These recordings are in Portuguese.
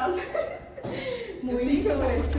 caso. Muito esse.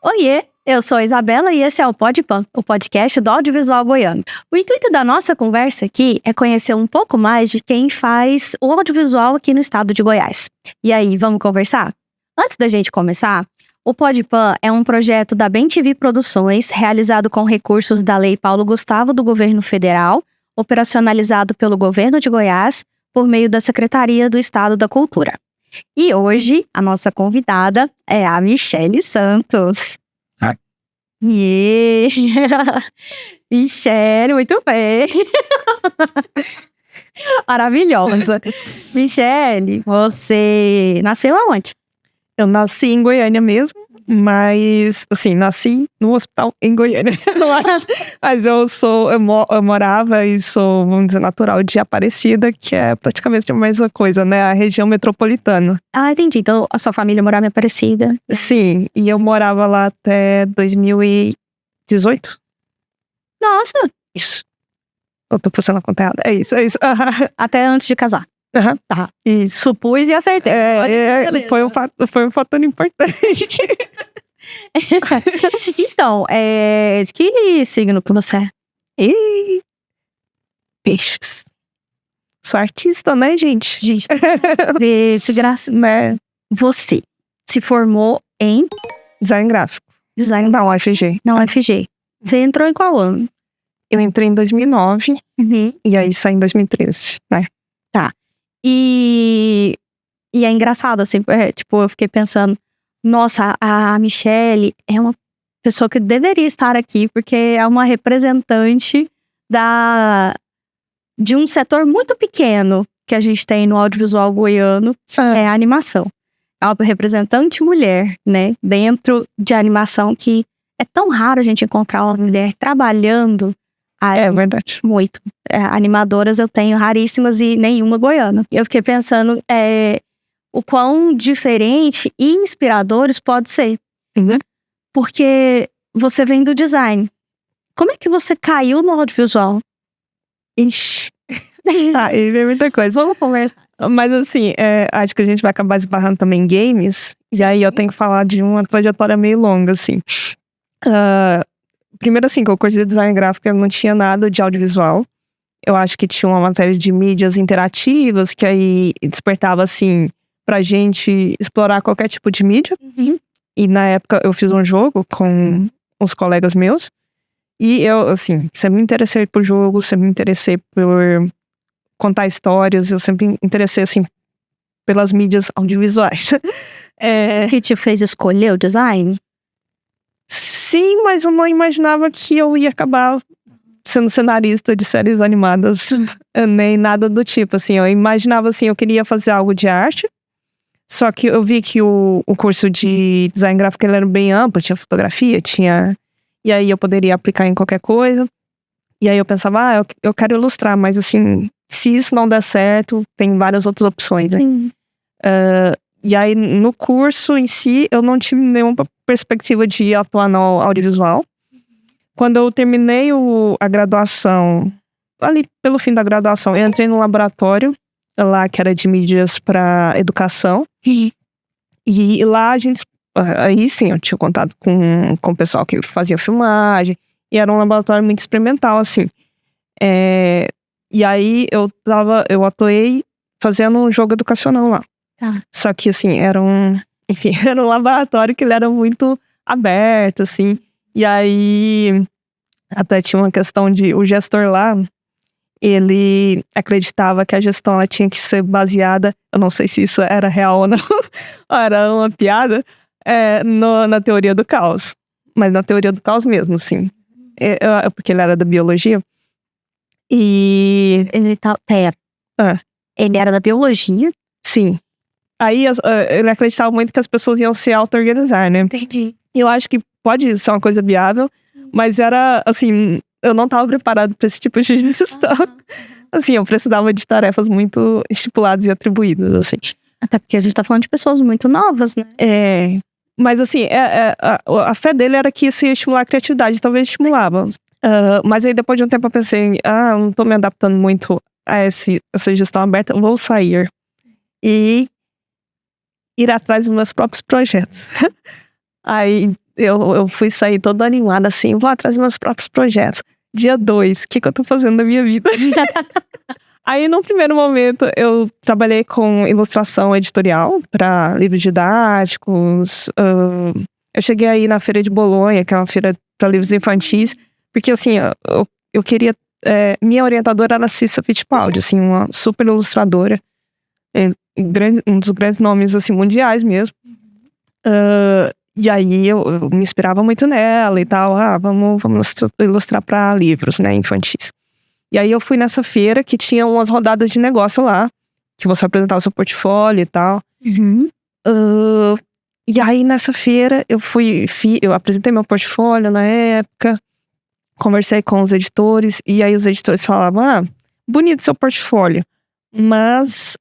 Oiê, eu sou a Isabela e esse é o Podpan, o podcast do audiovisual goiano. O intuito da nossa conversa aqui é conhecer um pouco mais de quem faz o audiovisual aqui no estado de Goiás. E aí, vamos conversar? Antes da gente começar, o Podpan é um projeto da BemTV Produções, realizado com recursos da Lei Paulo Gustavo do Governo Federal, operacionalizado pelo Governo de Goiás, por meio da Secretaria do Estado da Cultura. E hoje, a nossa convidada é a Michele Santos. Michele, muito bem. Maravilhosa. Michele, você nasceu aonde? Eu nasci em Goiânia mesmo, mas, assim, nasci no hospital em Goiânia. Mas eu morava e sou, vamos dizer, natural de Aparecida, que é praticamente a mesma coisa, né? A região metropolitana. Ah, entendi. Então, a sua família morava em Aparecida. Sim, e eu morava lá até 2018. Nossa! Isso. Eu tô passando a conta errada. É isso. Até antes de casar. Tá. Isso. Supus e acertei. Foi um fator importante. Então, de que signo que você é? Peixes. Sou artista, né, gente? Gente, de graça. Né? Você se formou em Design gráfico. design Na UFG. na UFG. Você entrou em qual ano? Eu entrei em 2009 e aí saí em 2013, né? E é engraçado, assim, tipo, eu fiquei pensando, nossa, a Michele é uma pessoa que deveria estar aqui, porque é uma representante de um setor muito pequeno que a gente tem no audiovisual goiano, é a animação. É uma representante mulher, né, dentro de animação, que é tão raro a gente encontrar uma mulher trabalhando. É verdade. Muito. Animadoras eu tenho raríssimas e nenhuma goiana. E eu fiquei pensando o quão diferente e inspiradores pode ser. Uhum. Porque você vem do design. Como é que você caiu no audiovisual? Ixi. E vem muita coisa. Vamos conversar. Mas assim, acho que a gente vai acabar esbarrando também em games. E aí eu tenho que falar de uma trajetória meio longa, assim. Primeiro, assim, que o curso de design gráfico eu não tinha nada de audiovisual. Eu acho que tinha uma matéria de mídias interativas, que aí despertava, assim, pra gente explorar qualquer tipo de mídia. Uhum. E na época eu fiz um jogo com uns colegas meus. E eu, assim, sempre me interessei por jogo, sempre me interessei por contar histórias. Eu sempre me interessei, assim, pelas mídias audiovisuais. O que te fez escolher o design? Sim, mas eu não imaginava que eu ia acabar sendo cenarista de séries animadas, nem nada do tipo, assim. Eu imaginava, assim, eu queria fazer algo de arte, só que eu vi que o curso de design gráfico ele era bem amplo, tinha fotografia, e aí eu poderia aplicar em qualquer coisa. E aí eu pensava, eu quero ilustrar, mas assim, se isso não der certo, tem várias outras opções, né? E aí, no curso em si, eu não tive nenhuma perspectiva de atuar no audiovisual. Quando eu terminei a graduação, ali pelo fim da graduação, eu entrei no laboratório, lá que era de mídias para educação. E lá aí sim, eu tinha contato com o pessoal que fazia filmagem. E era um laboratório muito experimental, assim. E aí, eu atuei fazendo um jogo educacional lá. Só que, assim, era um laboratório que ele era muito aberto, assim. E aí, até tinha uma questão de... O gestor lá, ele acreditava que a gestão ela tinha que ser baseada... Eu não sei se isso era real ou não. Ou era uma piada. Na teoria do caos. Mas na teoria do caos mesmo, assim. Porque ele era da biologia. E... Ele era da biologia? Sim. Aí ele acreditava muito que as pessoas iam se auto-organizar, né? Entendi. E eu acho que pode ser uma coisa viável, mas era, assim, eu não estava preparado para esse tipo de gestão. Assim, eu precisava de tarefas muito estipuladas e atribuídas, assim. Até porque a gente tá falando de pessoas muito novas, né? Mas assim, a fé dele era que isso ia estimular a criatividade, talvez estimulava. Mas aí depois de um tempo eu pensei, não tô me adaptando muito a essa gestão aberta, eu vou sair e ir atrás dos meus próprios projetos. Aí eu fui sair toda animada assim, vou atrás dos meus próprios projetos. Dia 2, o que eu tô fazendo da minha vida? Aí, num primeiro momento, eu trabalhei com ilustração editorial para livros didáticos. Eu cheguei aí na Feira de Bolonha, que é uma feira para livros infantis, porque, assim, eu queria... minha orientadora era a Cissa Fittipaldi, assim, uma super ilustradora, um dos grandes nomes, assim, mundiais mesmo. E aí, eu me inspirava muito nela e tal. Vamos ilustrar para livros, né, infantis. E aí eu fui nessa feira que tinha umas rodadas de negócio lá, que você apresentava o seu portfólio e tal. E aí nessa feira eu apresentei meu portfólio na época, conversei com os editores, e aí os editores falavam, bonito seu portfólio, mas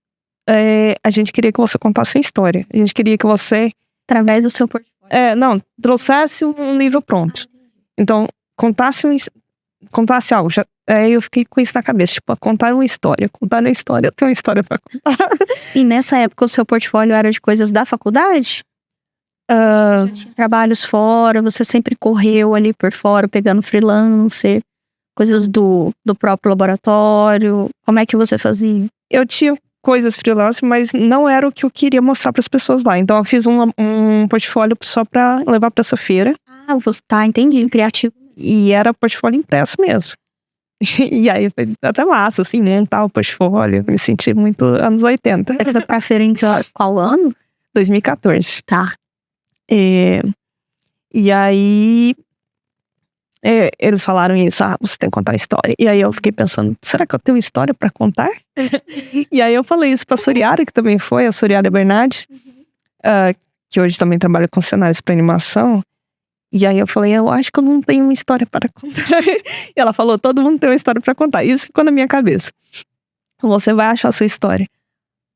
a gente queria que você contasse uma história. A gente queria que você... Através do seu portfólio. Trouxesse um livro pronto. Então, contasse algo. Aí eu fiquei com isso na cabeça, tipo, contar uma história. Contar uma história, eu tenho uma história pra contar. E nessa época o seu portfólio era de coisas da faculdade? Trabalhos fora, você sempre correu ali por fora, pegando freelancer, coisas do próprio laboratório. Como é que você fazia? Eu tinha coisas freelance, mas não era o que eu queria mostrar para as pessoas lá. Então eu fiz um portfólio só para levar para essa feira. Entendi, criativo. E era portfólio impresso mesmo. E aí foi até massa, assim, montar o portfólio. Me senti muito anos 80. Você foi pra feira em qual ano? 2014. Tá. E aí eles falaram isso, você tem que contar uma história. E aí eu fiquei pensando, será que eu tenho uma história pra contar? E aí eu falei isso pra Soriara, que também foi, a Soriara Bernardi, que hoje também trabalha com cenários pra animação. E aí eu falei, eu acho que eu não tenho uma história para contar. E ela falou, todo mundo tem uma história para contar. Isso ficou na minha cabeça. Você vai achar a sua história.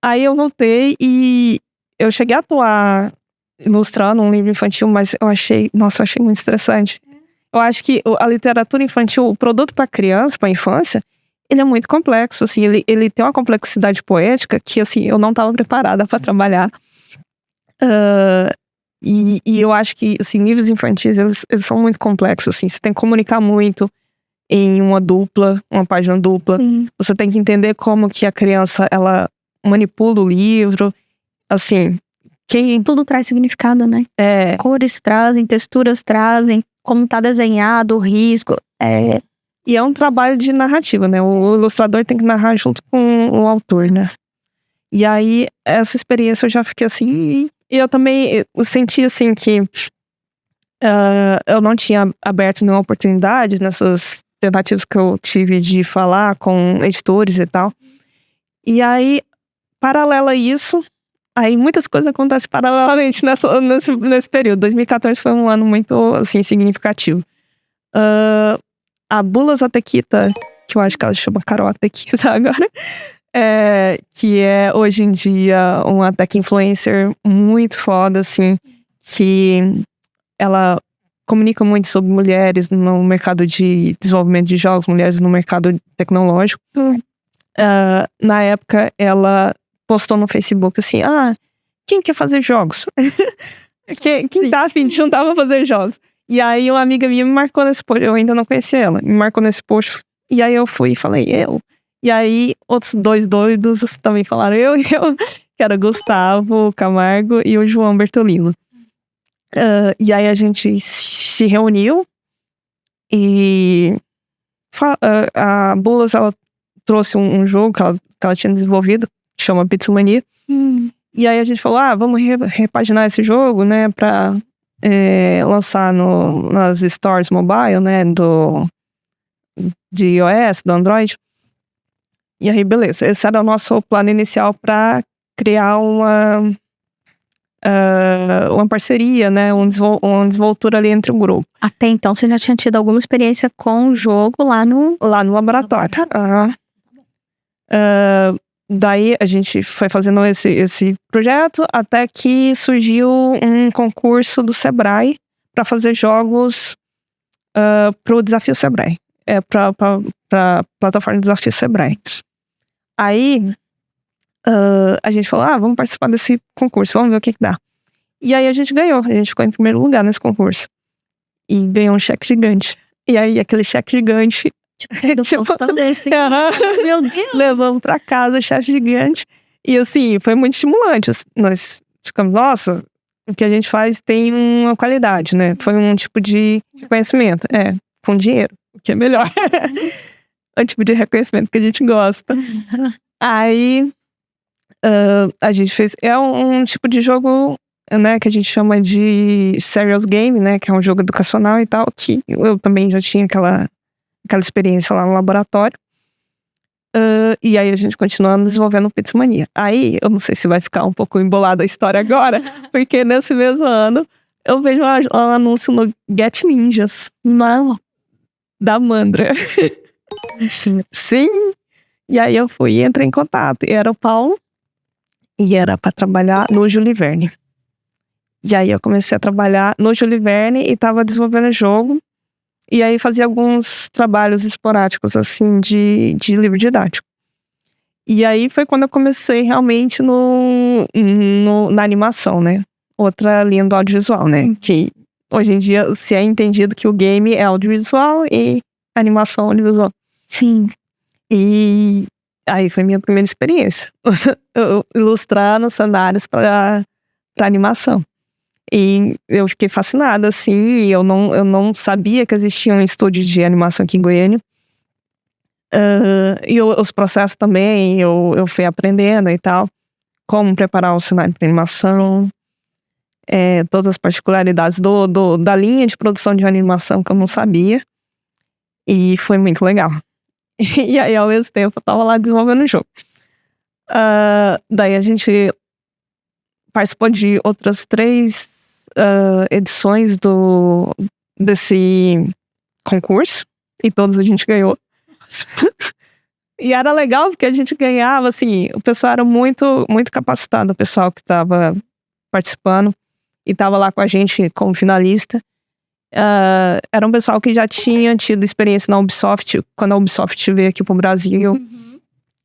Aí eu voltei e eu cheguei a atuar ilustrando um livro infantil, mas eu achei muito estressante. Eu acho que a literatura infantil, o produto para criança, para infância, ele é muito complexo, assim, ele tem uma complexidade poética que, assim, eu não estava preparada para trabalhar. E eu acho que, assim, livros infantis, eles são muito complexos, assim. Você tem que comunicar muito em uma página dupla. Você tem que entender como que a criança, ela manipula o livro. Assim, Tudo traz significado, né? Cores trazem, texturas trazem, como tá desenhado, o risco. E é um trabalho de narrativa, né? O ilustrador tem que narrar junto com o autor, né? E aí, essa experiência eu já fiquei assim... E eu também senti, assim, que eu não tinha aberto nenhuma oportunidade nessas tentativas que eu tive de falar com editores e tal. E aí, paralelo a isso, aí muitas coisas acontecem paralelamente nesse período. 2014 foi um ano muito, assim, significativo. A Bula Zatequita, que eu acho que ela chama Carol Atequita agora... que é hoje em dia uma tech influencer muito foda, assim, que ela comunica muito sobre mulheres no mercado de desenvolvimento de jogos, mulheres no mercado tecnológico. Na época, ela postou no Facebook assim, quem quer fazer jogos? quem tá a fim de juntar pra fazer jogos? E aí uma amiga minha me marcou nesse post, eu ainda não conhecia ela, me marcou nesse post, e aí eu fui e falei, E aí, outros 2 doidos também falaram, que era Gustavo Camargo e o João Bertolino. E aí a gente se reuniu e a Bulas, ela trouxe um jogo que ela tinha desenvolvido, que chama Pixelmania. E aí a gente falou, vamos repaginar esse jogo, né, pra lançar nas stores mobile, né, de iOS, do Android. E aí, beleza. Esse era o nosso plano inicial para criar uma parceria, né? Uma desenvoltura ali entre o grupo. Até então, você já tinha tido alguma experiência com o jogo lá no laboratório. Daí a gente foi fazendo esse projeto até que surgiu um concurso do Sebrae para fazer jogos para o Desafio Sebrae. Para plataforma Desafio Sebrae. Aí a gente falou, vamos participar desse concurso, vamos ver o que dá. E aí a gente ganhou, a gente ficou em primeiro lugar nesse concurso. E ganhou um cheque gigante. E aí aquele cheque gigante, meu Deus! levamos pra casa o cheque gigante. E assim, foi muito estimulante. Nós ficamos, nossa, o que a gente faz tem uma qualidade, né? Foi um tipo de reconhecimento. Com dinheiro, o que é melhor. É o tipo de reconhecimento que a gente gosta. Aí a gente fez. É um tipo de jogo, né, que a gente chama de serious game, né, que é um jogo educacional e tal, que eu também já tinha aquela experiência lá no laboratório. E aí a gente continuando desenvolvendo o Pizza Mania. Aí, eu não sei se vai ficar um pouco embolada a história agora, porque nesse mesmo ano eu vejo um anúncio no Get Ninjas. Não. Da Mandra. Sim. E aí eu fui e entrei em contato. E era o Paulo. E era pra trabalhar no Júlio Verne. E aí eu comecei a trabalhar no Júlio Verne e tava desenvolvendo o jogo. E aí fazia alguns trabalhos esporádicos, assim, de livro didático. E aí foi quando eu comecei realmente na animação, né? Outra linha do audiovisual, né? Que hoje em dia se é entendido que o game é audiovisual e animação audiovisual. Sim. E aí foi minha primeira experiência. Eu ilustrar nos cenários para animação. E eu fiquei fascinada, assim, e eu não sabia que existia um estúdio de animação aqui em Goiânia. E os processos também, eu fui aprendendo e tal. Como preparar um cenário para animação. Todas as particularidades da linha de produção de animação que eu não sabia. E foi muito legal. E aí, ao mesmo tempo, eu tava lá desenvolvendo o jogo. Daí a gente participou de outras 3 edições desse concurso. E todas a gente ganhou. E era legal porque a gente ganhava, assim, o pessoal era muito, muito capacitado, o pessoal que tava participando e tava lá com a gente como finalista. Era um pessoal que já tinha tido experiência na Ubisoft, quando a Ubisoft veio aqui pro Brasil.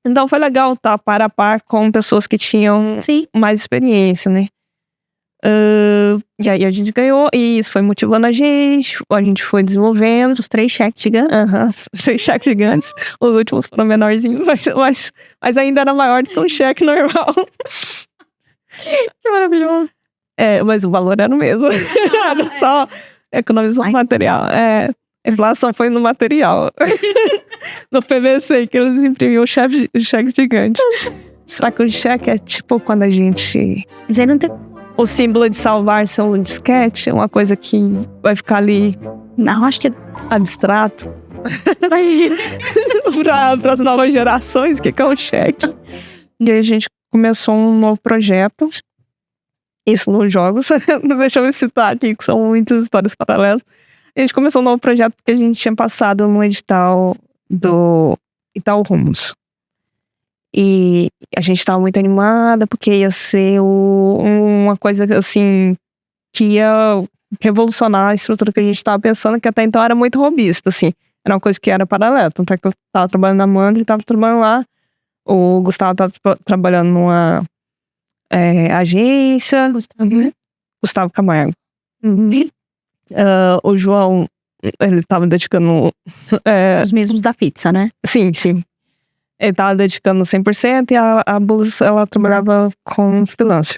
Então foi legal estar par a par com pessoas que tinham mais experiência, né? E aí a gente ganhou, e isso foi motivando a gente foi desenvolvendo. Os 3 cheques gigantes? 3 cheques gigantes. Os últimos foram menorzinhos, mas ainda era maior do que um cheque normal. Que maravilhoso. Mas o valor era o mesmo. Era só economizar o material. A inflação foi no material. No PVC, que eles imprimiam o cheque gigante. Será que o cheque é tipo quando a gente... Mas aí não tem... O símbolo de salvar ser um disquete, uma coisa que vai ficar ali... Não, acho que... abstrato. Para as novas gerações, o que é um cheque? E aí a gente começou um novo projeto. Isso nos jogos. Deixa eu me citar aqui, que são muitas histórias paralelas. A gente começou um novo projeto porque a gente tinha passado no edital do Itaú Rumos. E a gente estava muito animada porque ia ser uma coisa assim que ia revolucionar a estrutura que a gente estava pensando, que até então era muito robista, assim. Era uma coisa que era paralela. Tanto é que eu estava trabalhando na Mandra e estava trabalhando lá. O Gustavo estava trabalhando numa agência. Gustavo Camargo. O João, ele estava dedicando... Os mesmos da pizza, né? Sim. Ele estava dedicando 100% e a Bulls, ela trabalhava com freelancer.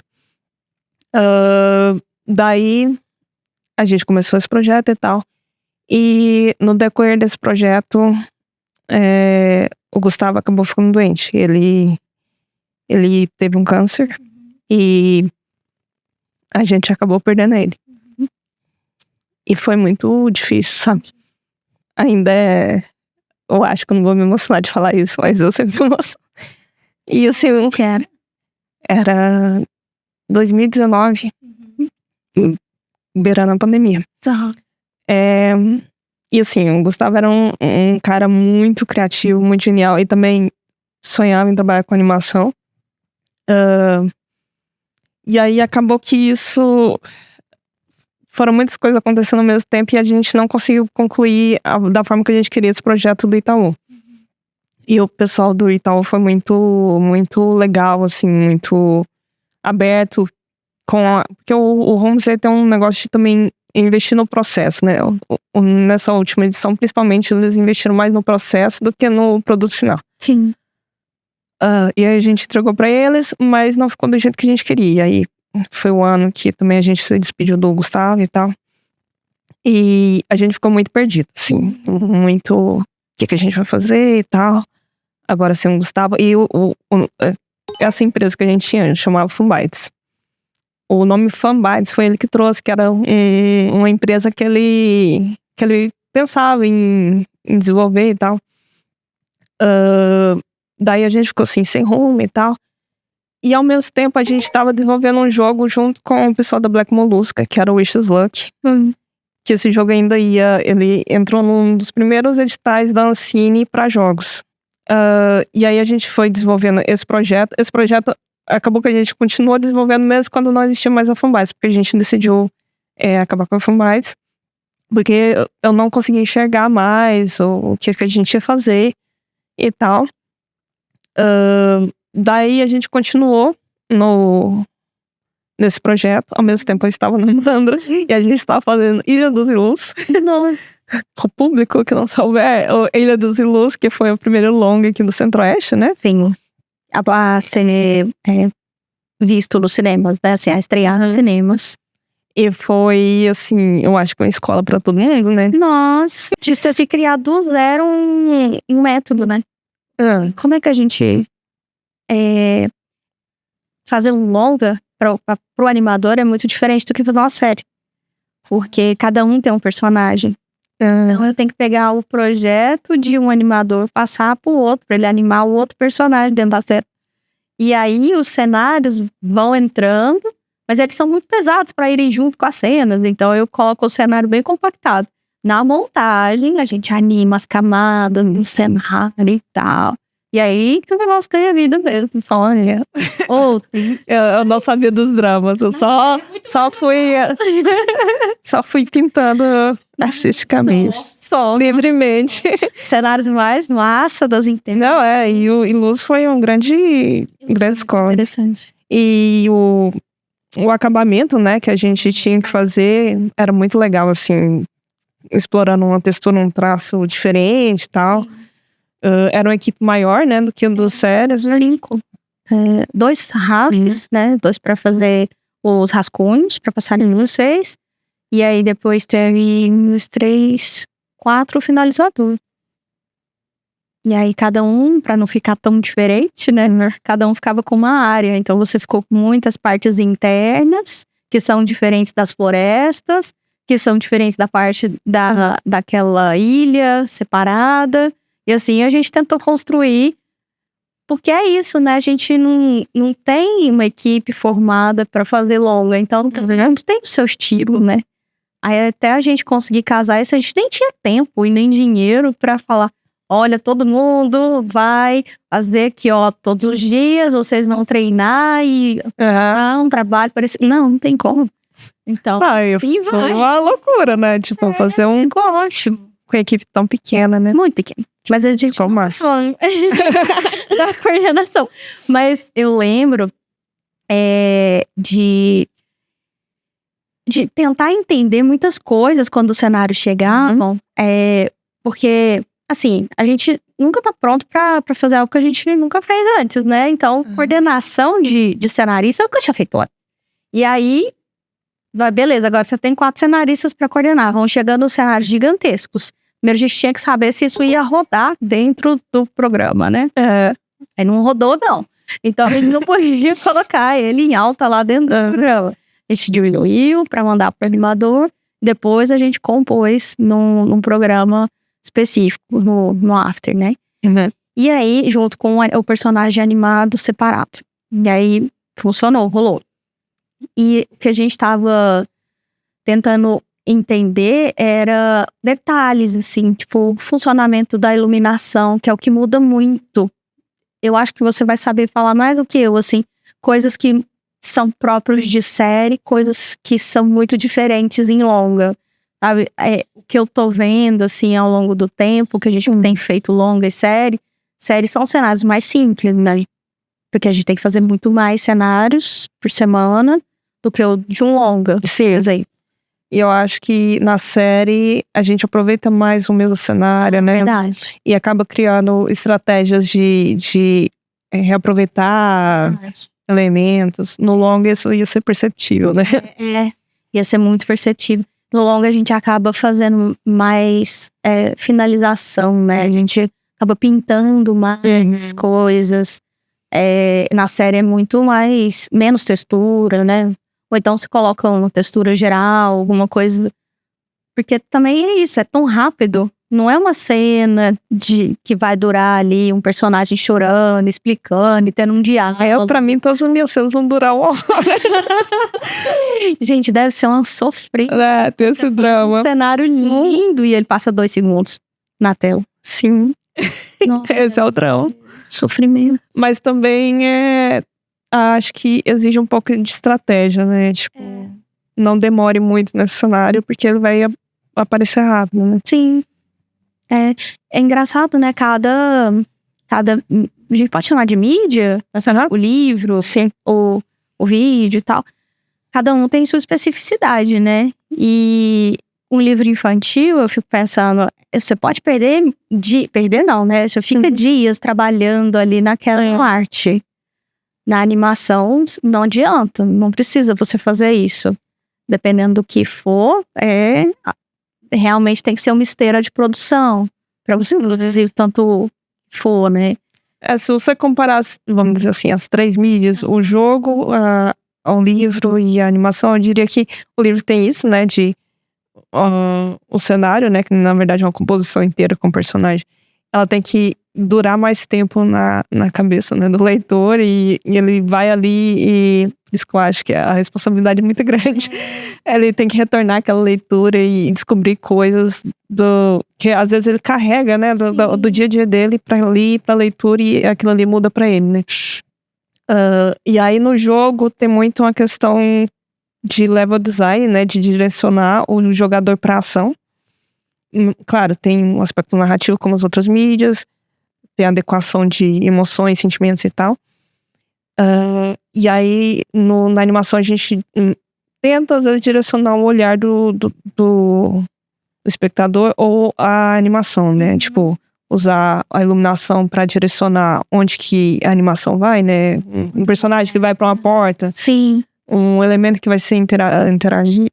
Daí, a gente começou esse projeto e tal. E no decorrer desse projeto, o Gustavo acabou ficando doente. Ele teve um câncer e a gente acabou perdendo ele. E foi muito difícil, sabe? Ainda eu acho que eu não vou me emocionar de falar isso, mas eu sempre me emociono. E assim, era 2019, beirando a pandemia. Tá. E assim, o Gustavo era um cara muito criativo, muito genial. E também sonhava em trabalhar com animação. E aí acabou que isso... Foram muitas coisas acontecendo ao mesmo tempo e a gente não conseguiu concluir da forma que a gente queria esse projeto do Itaú. E o pessoal do Itaú foi muito, muito legal, assim, muito aberto. Porque o Homes tem um negócio de também investir no processo, né? Nessa última edição, principalmente, eles investiram mais no processo do que no produto final. Sim. E aí a gente entregou pra eles, mas não ficou do jeito que a gente queria. E aí foi o ano que também a gente se despediu do Gustavo e tal. E a gente ficou muito perdido, assim. Muito... O que a gente vai fazer e tal. Agora sem o Gustavo. E essa empresa que a gente tinha chamava Fanbytes. O nome Fanbytes foi ele que trouxe, que era uma empresa que ele pensava em desenvolver e tal. Daí a gente ficou assim, sem rumo e tal. E ao mesmo tempo a gente estava desenvolvendo um jogo junto com o pessoal da Black Molusca, que era o Wishes Luck. Que esse jogo ainda ele entrou num dos primeiros editais da Ancine para jogos. E aí a gente foi desenvolvendo esse projeto. Esse projeto acabou que a gente continuou desenvolvendo mesmo quando não existia mais a Fanbytes, porque a gente decidiu acabar com a Fanbytes, porque eu não conseguia enxergar mais o que a gente ia fazer e tal. Daí a gente continuou nesse projeto. Ao mesmo tempo eu estava na Mandra e a gente estava fazendo Ilha dos Ilus. O público que não souber, Ilha dos Ilus, que foi o primeiro longa aqui no Centro-Oeste, né? Sim. A ser visto nos cinemas, né? Assim, a estrear nos cinemas. E foi, assim, eu acho que uma escola pra todo mundo, né? Nossa, de criar do zero um método, né? Como é que a gente fazer um longa pro animador é muito diferente do que fazer uma série. Porque cada um tem um personagem. Então eu tenho que pegar o projeto de um animador, passar pro outro, pra ele animar o outro personagem dentro da série. E aí os cenários vão entrando, mas eles são muito pesados pra irem junto com as cenas. Então eu coloco o cenário bem compactado. Na montagem, a gente anima as camadas do cenário e tal. E aí que o negócio ganha vida mesmo. Olha. Eu não sabia dos dramas. Eu só fui pintando artisticamente. Só. Livremente. Cenários mais massa das internas. Não, e o Ilus foi uma grande escola. Interessante. E o acabamento, né, que a gente tinha que fazer era muito legal, assim, explorando uma textura, um traço diferente e tal. Era uma equipe maior, né, do que o dos séries. Lincoln. 2 RAFs, né, 2 pra fazer os rascunhos, pra passar em vocês. E aí depois teve uns 3, 4 finalizadores. E aí cada um, pra não ficar tão diferente, né, cada um ficava com uma área. Então você ficou com muitas partes internas, que são diferentes das florestas, que são diferentes da parte daquela ilha separada. E assim a gente tentou construir, porque é isso, né? A gente não tem uma equipe formada pra fazer longa, então não tem o seu estilo, né? Aí até a gente conseguir casar isso, a gente nem tinha tempo e nem dinheiro pra falar, olha, todo mundo vai fazer aqui, ó, todos os dias, vocês vão treinar e um trabalho parecido. Não tem como. Então, foi uma loucura, né? Tipo, fazer ficou ótimo. Com a equipe tão pequena, né? Muito pequena. Mas a gente ficou massa. Da coordenação. Mas eu lembro de tentar entender muitas coisas quando os cenários chegavam. Porque, assim, a gente nunca tá pronto pra fazer algo que a gente nunca fez antes, né? Então, coordenação de cenarista eu nunca tinha feito antes. E aí, beleza, agora você tem 4 cenaristas pra coordenar. Vão chegando os cenários gigantescos. Primeiro a gente tinha que saber se isso ia rodar dentro do programa, né? Aí não rodou, não. Então a gente não podia colocar ele em alta lá dentro do programa. A gente diminuiu pra mandar pro animador. Depois a gente compôs num programa específico, no After, né? E aí, junto com o personagem animado separado. E aí, funcionou, rolou. E o que a gente estava tentando entender era detalhes, assim, tipo, o funcionamento da iluminação, que é o que muda muito. Eu acho que você vai saber falar mais do que eu, assim, coisas que são próprios de série, coisas que são muito diferentes em longa, sabe? O que eu tô vendo, assim, ao longo do tempo, que a gente tem feito longa e séries são cenários mais simples, né? Porque a gente tem que fazer muito mais cenários por semana do que o de um longa. Sim. E eu acho que na série a gente aproveita mais o mesmo cenário, né? Verdade. E acaba criando estratégias de reaproveitar elementos. No longa isso ia ser perceptível, né? Ia ser muito perceptível. No longa a gente acaba fazendo mais finalização, né? A gente acaba pintando mais coisas. Na série é muito menos textura, né? Ou então se coloca uma textura geral, alguma coisa. Porque também é isso, é tão rápido. Não é uma cena que vai durar ali um personagem chorando, explicando e tendo um diálogo. Pra mim, todas as minhas cenas vão durar 1 hora. Gente, deve ser uma sofrência. Tem esse drama. Um cenário lindo e ele passa 2 segundos na tela. Sim. Nossa, esse é o drama. Sofrimento. Mas também acho que exige um pouco de estratégia, né? Tipo, não demore muito nesse cenário, porque ele vai aparecer rápido, né? Sim. É engraçado, né? Cada. A gente pode chamar de mídia? O livro, sim, o vídeo e tal. Cada um tem sua especificidade, né? E um livro infantil, eu fico pensando, você pode perder não, né? Você fica dias trabalhando ali naquela arte. Na animação, não adianta, não precisa você fazer isso. Dependendo do que for, realmente tem que ser uma esteira de produção para você produzir o tanto for, né? Se você comparar, vamos dizer assim, as 3 mídias, o jogo, o livro e a animação, eu diria que o livro tem isso, né, de o cenário, né, que na verdade é uma composição inteira com o personagem, ela tem que durar mais tempo na cabeça, né, do leitor, e ele vai ali e isso que eu acho que a responsabilidade é muito grande. Ele tem que retornar aquela leitura e descobrir coisas que às vezes ele carrega, né, do dia a dia dele pra leitura, e aquilo ali muda pra ele, né. E aí no jogo tem muito uma questão de level design, né, de direcionar o jogador pra ação. Claro, tem um aspecto narrativo como as outras mídias, tem adequação de emoções, sentimentos e tal. E aí na animação a gente tenta às vezes direcionar o olhar do espectador ou a animação, né? Tipo, usar a iluminação pra direcionar onde que a animação vai, né? Um personagem que vai pra uma porta. Sim. Um elemento que vai ser interativo.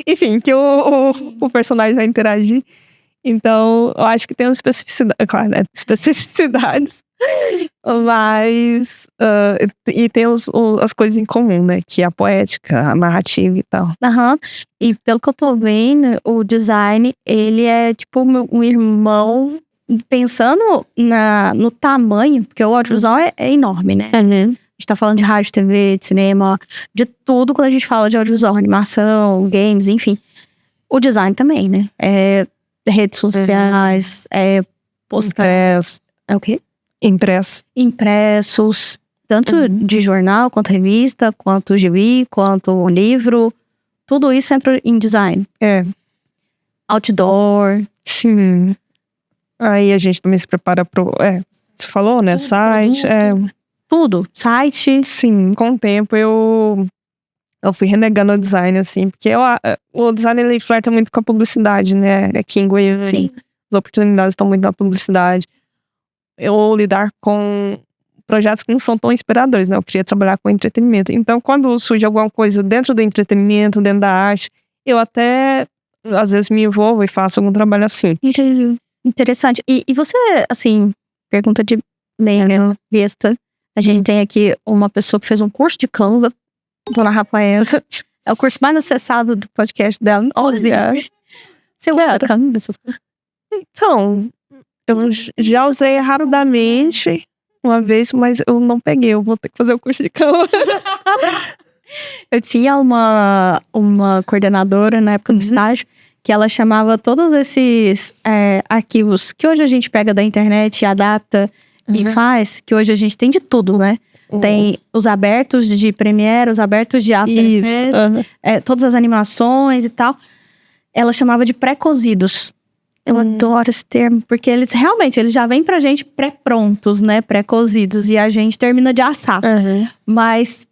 Enfim, que o personagem vai interagir. Então, eu acho que tem uma especificidade, claro, né? Especificidades, mas e tem as coisas em comum, né? Que é a poética, a narrativa e tal. E pelo que eu tô vendo, o design, ele é tipo um irmão, pensando no tamanho, porque o audiovisual é enorme, né? A gente tá falando de rádio, TV, de cinema, de tudo quando a gente fala de audiovisual, animação, games, enfim. O design também, né? Redes sociais, Impresso. É o quê? Impressos. Tanto de jornal, quanto revista, quanto gibi, quanto livro. Tudo isso entra em design. Outdoor. Sim. Aí a gente também se prepara pro... você falou, né? Site. Tudo. Site. Sim, com o tempo eu fui renegando o design, assim, porque o design ele flerta muito com a publicidade, né? Aqui em Goiânia, as oportunidades estão muito na publicidade. Eu lidar com projetos que não são tão inspiradores, né? Eu queria trabalhar com entretenimento. Então, quando surge alguma coisa dentro do entretenimento, dentro da arte, eu até, às vezes, me envolvo e faço algum trabalho assim. Entendi. Interessante. E você, assim, pergunta de lenha besta. A gente tem aqui uma pessoa que fez um curso de Canva, Dona Rafaela. É o curso mais acessado do podcast dela. 11 anos. Você usa Canva, essas coisas? Então, eu já usei rapidamente uma vez, mas eu não peguei. Eu vou ter que fazer o curso de Canva. Eu tinha uma coordenadora na época do estágio que ela chamava todos esses arquivos que hoje a gente pega da internet e adapta e faz, que hoje a gente tem de tudo, né? Tem os abertos de Premiere, os abertos de After Effects, todas as animações e tal. Ela chamava de pré-cozidos. Eu adoro esse termo, porque eles já vêm pra gente pré-prontos, né? Pré-cozidos, e a gente termina de assar. Mas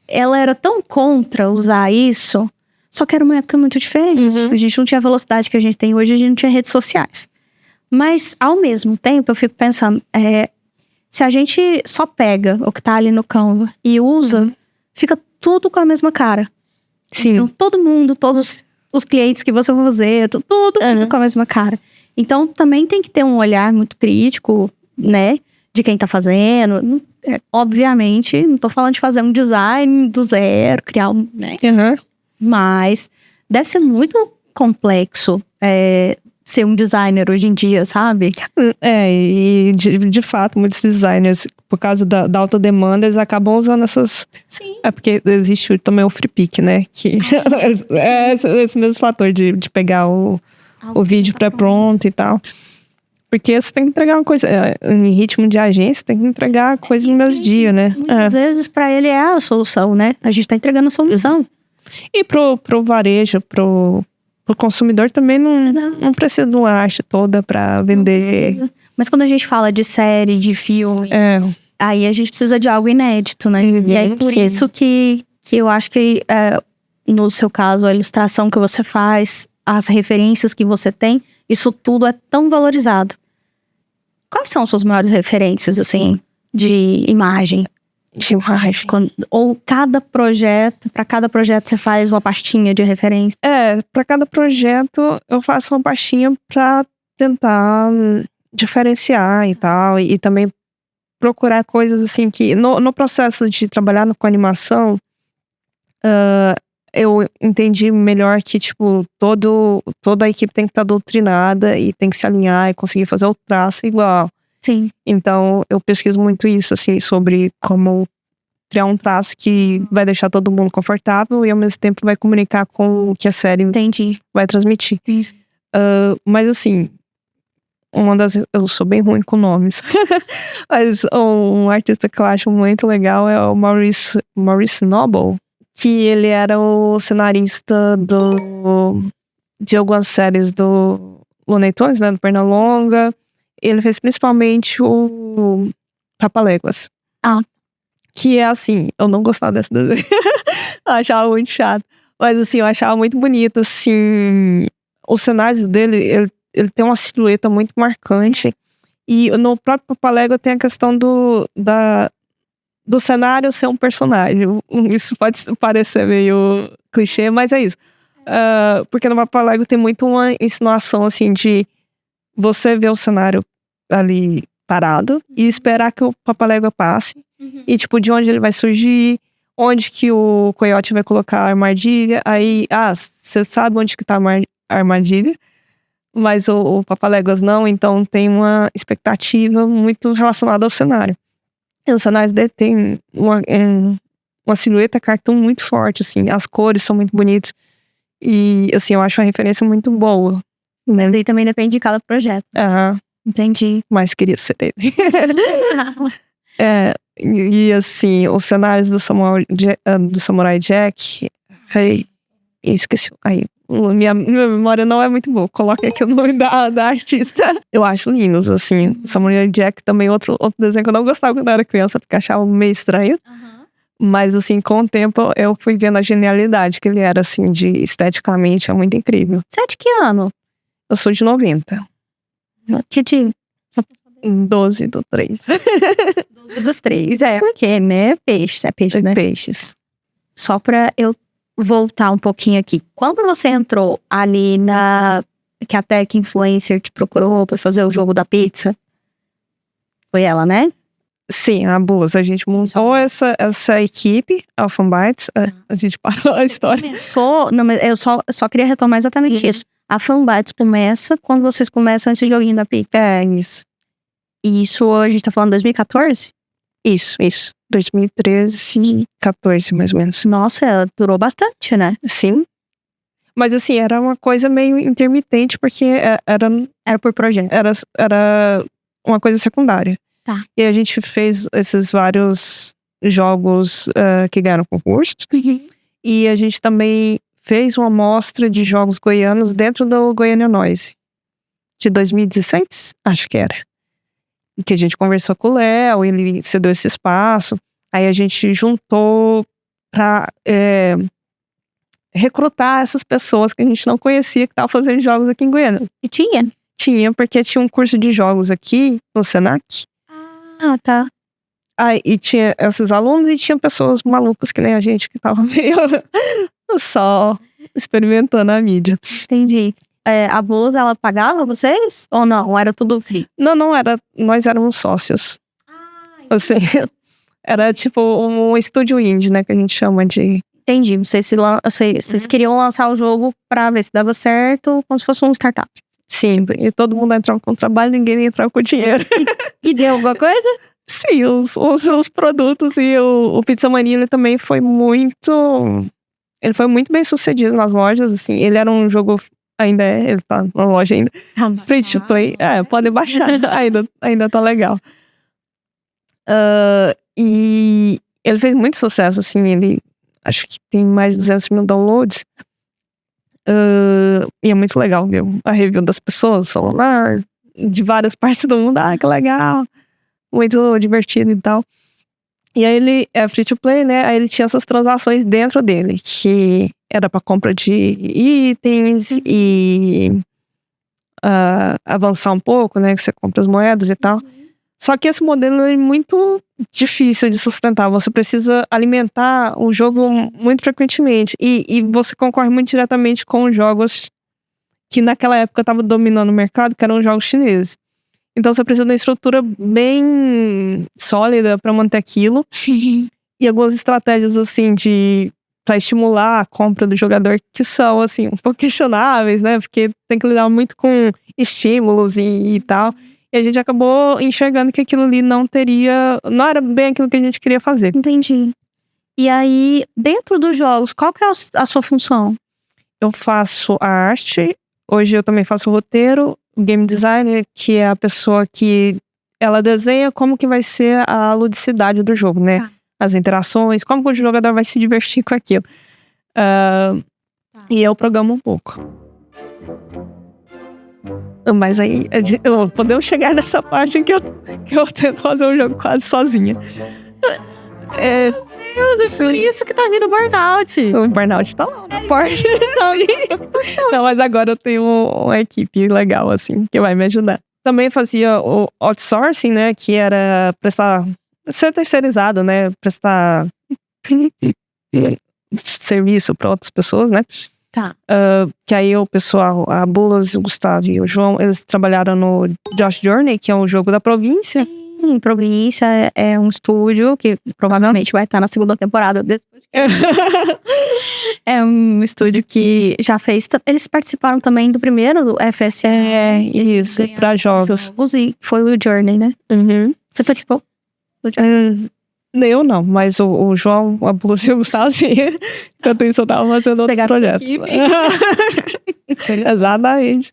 ela era tão contra usar isso, só que era uma época muito diferente. A gente não tinha a velocidade que a gente tem hoje, a gente não tinha redes sociais. Mas, ao mesmo tempo, eu fico pensando, se a gente só pega o que tá ali no Canva e usa, fica tudo com a mesma cara. Sim. Então, todo mundo, todos os clientes que você for fazer, tudo com a mesma cara. Então, também tem que ter um olhar muito crítico, né? De quem tá fazendo. Obviamente, não tô falando de fazer um design do zero, criar um, né? Mas deve ser muito complexo ser um designer hoje em dia, sabe? E de fato, muitos designers, por causa da alta demanda, eles acabam usando essas... Sim. Porque existe também o free pick, né? Que esse mesmo fator de pegar o vídeo pré-pronto e tal. Porque você tem que entregar uma coisa... em ritmo de agência, tem que entregar a coisa no mesmo dia, né? Muitas vezes, pra ele, é a solução, né? A gente tá entregando a solução. E pro varejo, pro consumidor também não precisa de uma arte toda pra vender. Mas quando a gente fala de série, de filme, aí a gente precisa de algo inédito, né? E é por isso que eu acho que, no seu caso, a ilustração que você faz, as referências que você tem, isso tudo é tão valorizado. Quais são as suas maiores referências, assim, de imagem? De imagem. Ou para cada projeto você faz uma pastinha de referência? Para cada projeto eu faço uma pastinha pra tentar diferenciar e tal. E também procurar coisas assim que... No processo de trabalhar com animação, eu entendi melhor que, tipo, toda a equipe tem que estar doutrinada e tem que se alinhar e conseguir fazer o traço igual. Sim. Então, eu pesquiso muito isso, assim, sobre como criar um traço que vai deixar todo mundo confortável e, ao mesmo tempo, vai comunicar com o que a série vai transmitir. Mas, assim, eu sou bem ruim com nomes. Mas um artista que eu acho muito legal é o Maurice Noble, que ele era o cenarista de algumas séries do Looney Tunes, né, do Pernalonga. Ele fez principalmente o Papaléguas. Que é assim, eu não gostava desse desenho. Eu achava muito chato. Mas assim, eu achava muito bonito, assim. Os cenários dele, ele tem uma silhueta muito marcante. E no próprio Papalégua tem a questão do cenário ser um personagem. Isso pode parecer meio clichê, mas é isso. Porque no Papalégua tem muito uma insinuação, assim, de você ver o cenário ali parado e esperar que o Papalégua passe. E, tipo, de onde ele vai surgir, onde que o coiote vai colocar a armadilha. Aí, você sabe onde que tá a armadilha, mas o Papaléguas não, então tem uma expectativa muito relacionada ao cenário. E os cenários dele tem uma silhueta cartoon muito forte, assim, as cores são muito bonitas. E, assim, eu acho uma referência muito boa. Mas daí também depende de cada projeto. Entendi. Mas queria ser ele. E assim, os cenários do Samurai Jack, esqueci. Minha memória não é muito boa. Coloque aqui o nome da artista. Eu acho lindos, assim. O Samurai Jack também, outro desenho que eu não gostava quando eu era criança, porque achava meio estranho. Mas, assim, com o tempo eu fui vendo a genialidade que ele era, assim, esteticamente, é muito incrível. Você é de que ano? Eu sou de 90. Que dia? 12 do 3. 12 dos 3, porque, né? Peixes, né? Peixes. Só pra eu voltar um pouquinho aqui. Quando você entrou ali que a Tech Influencer te procurou pra fazer o jogo da pizza, foi ela, né? Sim, a Bus. A gente montou essa equipe, a Fanbytes. A gente parou a história. Mas eu só queria retomar exatamente isso. A Fanbytes começa quando vocês começam esse joguinho da pizza. Isso. E isso a gente tá falando 2014? Isso. 2013, 14, mais ou menos. Nossa, durou bastante, né? Sim. Mas assim, era uma coisa meio intermitente, porque Era por projeto. era uma coisa secundária. Tá. E a gente fez esses vários jogos que ganharam concurso. E a gente também fez uma amostra de jogos goianos dentro do Goiânia Noise. De 2016, acho que era. Que a gente conversou com o Léo, ele cedeu esse espaço. Aí a gente juntou pra recrutar essas pessoas que a gente não conhecia que estavam fazendo jogos aqui em Goiânia. E tinha? Tinha, porque tinha um curso de jogos aqui no Senac. Ah, tá. Aí, e tinha esses alunos e tinha pessoas malucas que nem a gente que tava meio só experimentando a mídia. Entendi. A Bulls, ela pagava vocês? Ou não? Era tudo free? Não, nós éramos sócios. Assim, era tipo um estúdio indie, né, que a gente chama de... Entendi. Vocês queriam lançar o jogo pra ver se dava certo, como se fosse um startup. Sim, e todo mundo entrava com trabalho, ninguém entrava com dinheiro. E deu alguma coisa? Sim, os produtos e o Pizza Mania, ele também foi muito... Ele foi muito bem sucedido nas lojas, assim. Ele era um jogo... Ainda ele tá na loja ainda. Free to play. Podem baixar. ainda tá legal. E ele fez muito sucesso, assim. Ele acho que tem mais de 200 mil downloads. E é muito legal ver a review das pessoas falando de várias partes do mundo. Que legal. Muito divertido e tal. E aí ele é free to play, né? Aí ele tinha essas transações dentro dele, que era para compra de itens e avançar um pouco, né? Que você compra as moedas e tal. Só que esse modelo é muito difícil de sustentar. Você precisa alimentar o jogo muito frequentemente. E você concorre muito diretamente com os jogos que naquela época estavam dominando o mercado, que eram os jogos chineses. Então você precisa de uma estrutura bem sólida para manter aquilo. E algumas estratégias, assim, para estimular a compra do jogador, que são, assim, um pouco questionáveis, né? Porque tem que lidar muito com estímulos e tal. E a gente acabou enxergando que aquilo ali não era bem aquilo que a gente queria fazer. Entendi. E aí, dentro dos jogos, qual que é a sua função? Eu faço a arte. Hoje eu também faço o roteiro. O game designer, que é a pessoa que ela desenha como que vai ser a ludicidade do jogo, né? As interações, como que o jogador vai se divertir com aquilo. E eu programo um pouco. Mas aí, podemos chegar nessa parte que eu tento fazer um jogo quase sozinha. Meu Deus, é por isso que tá vindo o burnout. O burnout tá lá. Não, mas agora eu tenho uma equipe legal, assim, que vai me ajudar. Também fazia o outsourcing, né? Que era ser terceirizado, né? Prestar serviço para outras pessoas, né? Tá. Que aí o pessoal, a Bulas, o Gustavo e o João, eles trabalharam no Josh Journey, que é um jogo da província. Província é um estúdio que provavelmente vai estar na segunda temporada desse podcast. É um estúdio que já fez... Eles participaram também do primeiro, do FSE. Isso, para jogos. E foi o Journey, né? Uhum. Você participou do Journey? Eu não, mas o João, a Blues e o Gustavo, assim, enquanto isso eu tava fazendo outros projetos. Exatamente.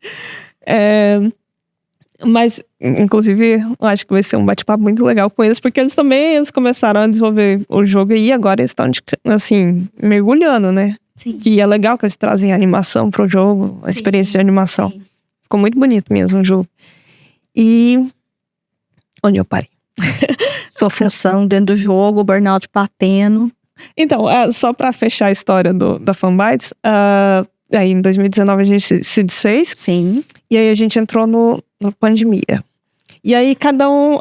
Mas, inclusive, eu acho que vai ser um bate-papo muito legal com eles, porque eles começaram a desenvolver o jogo e agora eles estão, assim, mergulhando, né? Sim. Que é legal que eles trazem animação pro jogo, a experiência de animação. Sim. Ficou muito bonito mesmo o jogo. E... onde eu parei? Sua função dentro do jogo, o burnout batendo. Então, só pra fechar a história da Fanbytes, aí em 2019 a gente se desfez. Sim. E aí a gente entrou na pandemia. E aí cada um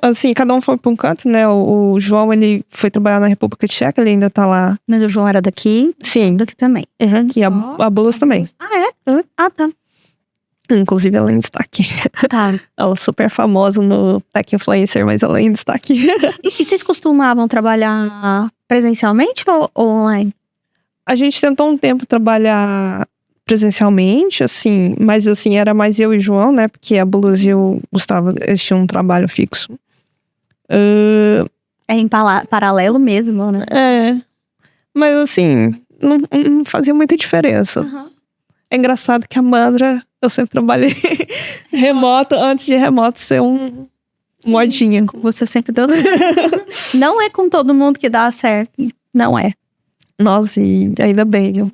foi pra um canto, né? O João, ele foi trabalhar na República Tcheca, ele ainda tá lá. O João era daqui? Sim. Daqui também. Uhum. E a Bulas também. Ah, é? Uhum. Ah, tá. Inclusive ela ainda está aqui. Tá. Ela é super famosa no Tech Influencer, mas ela ainda está aqui. E vocês costumavam trabalhar presencialmente ou online? A gente tentou um tempo trabalhar presencialmente, assim, mas assim, era mais eu e o João, né? Porque a Blues e o Gustavo, eles tinham um trabalho fixo. É em paralelo mesmo, né? É. Mas assim, não fazia muita diferença. É engraçado que a Mandra, eu sempre trabalhei remoto, antes de remoto ser modinha. Você sempre deu certo. Não é com todo mundo que dá certo. Não é. Nossa, e ainda bem, viu?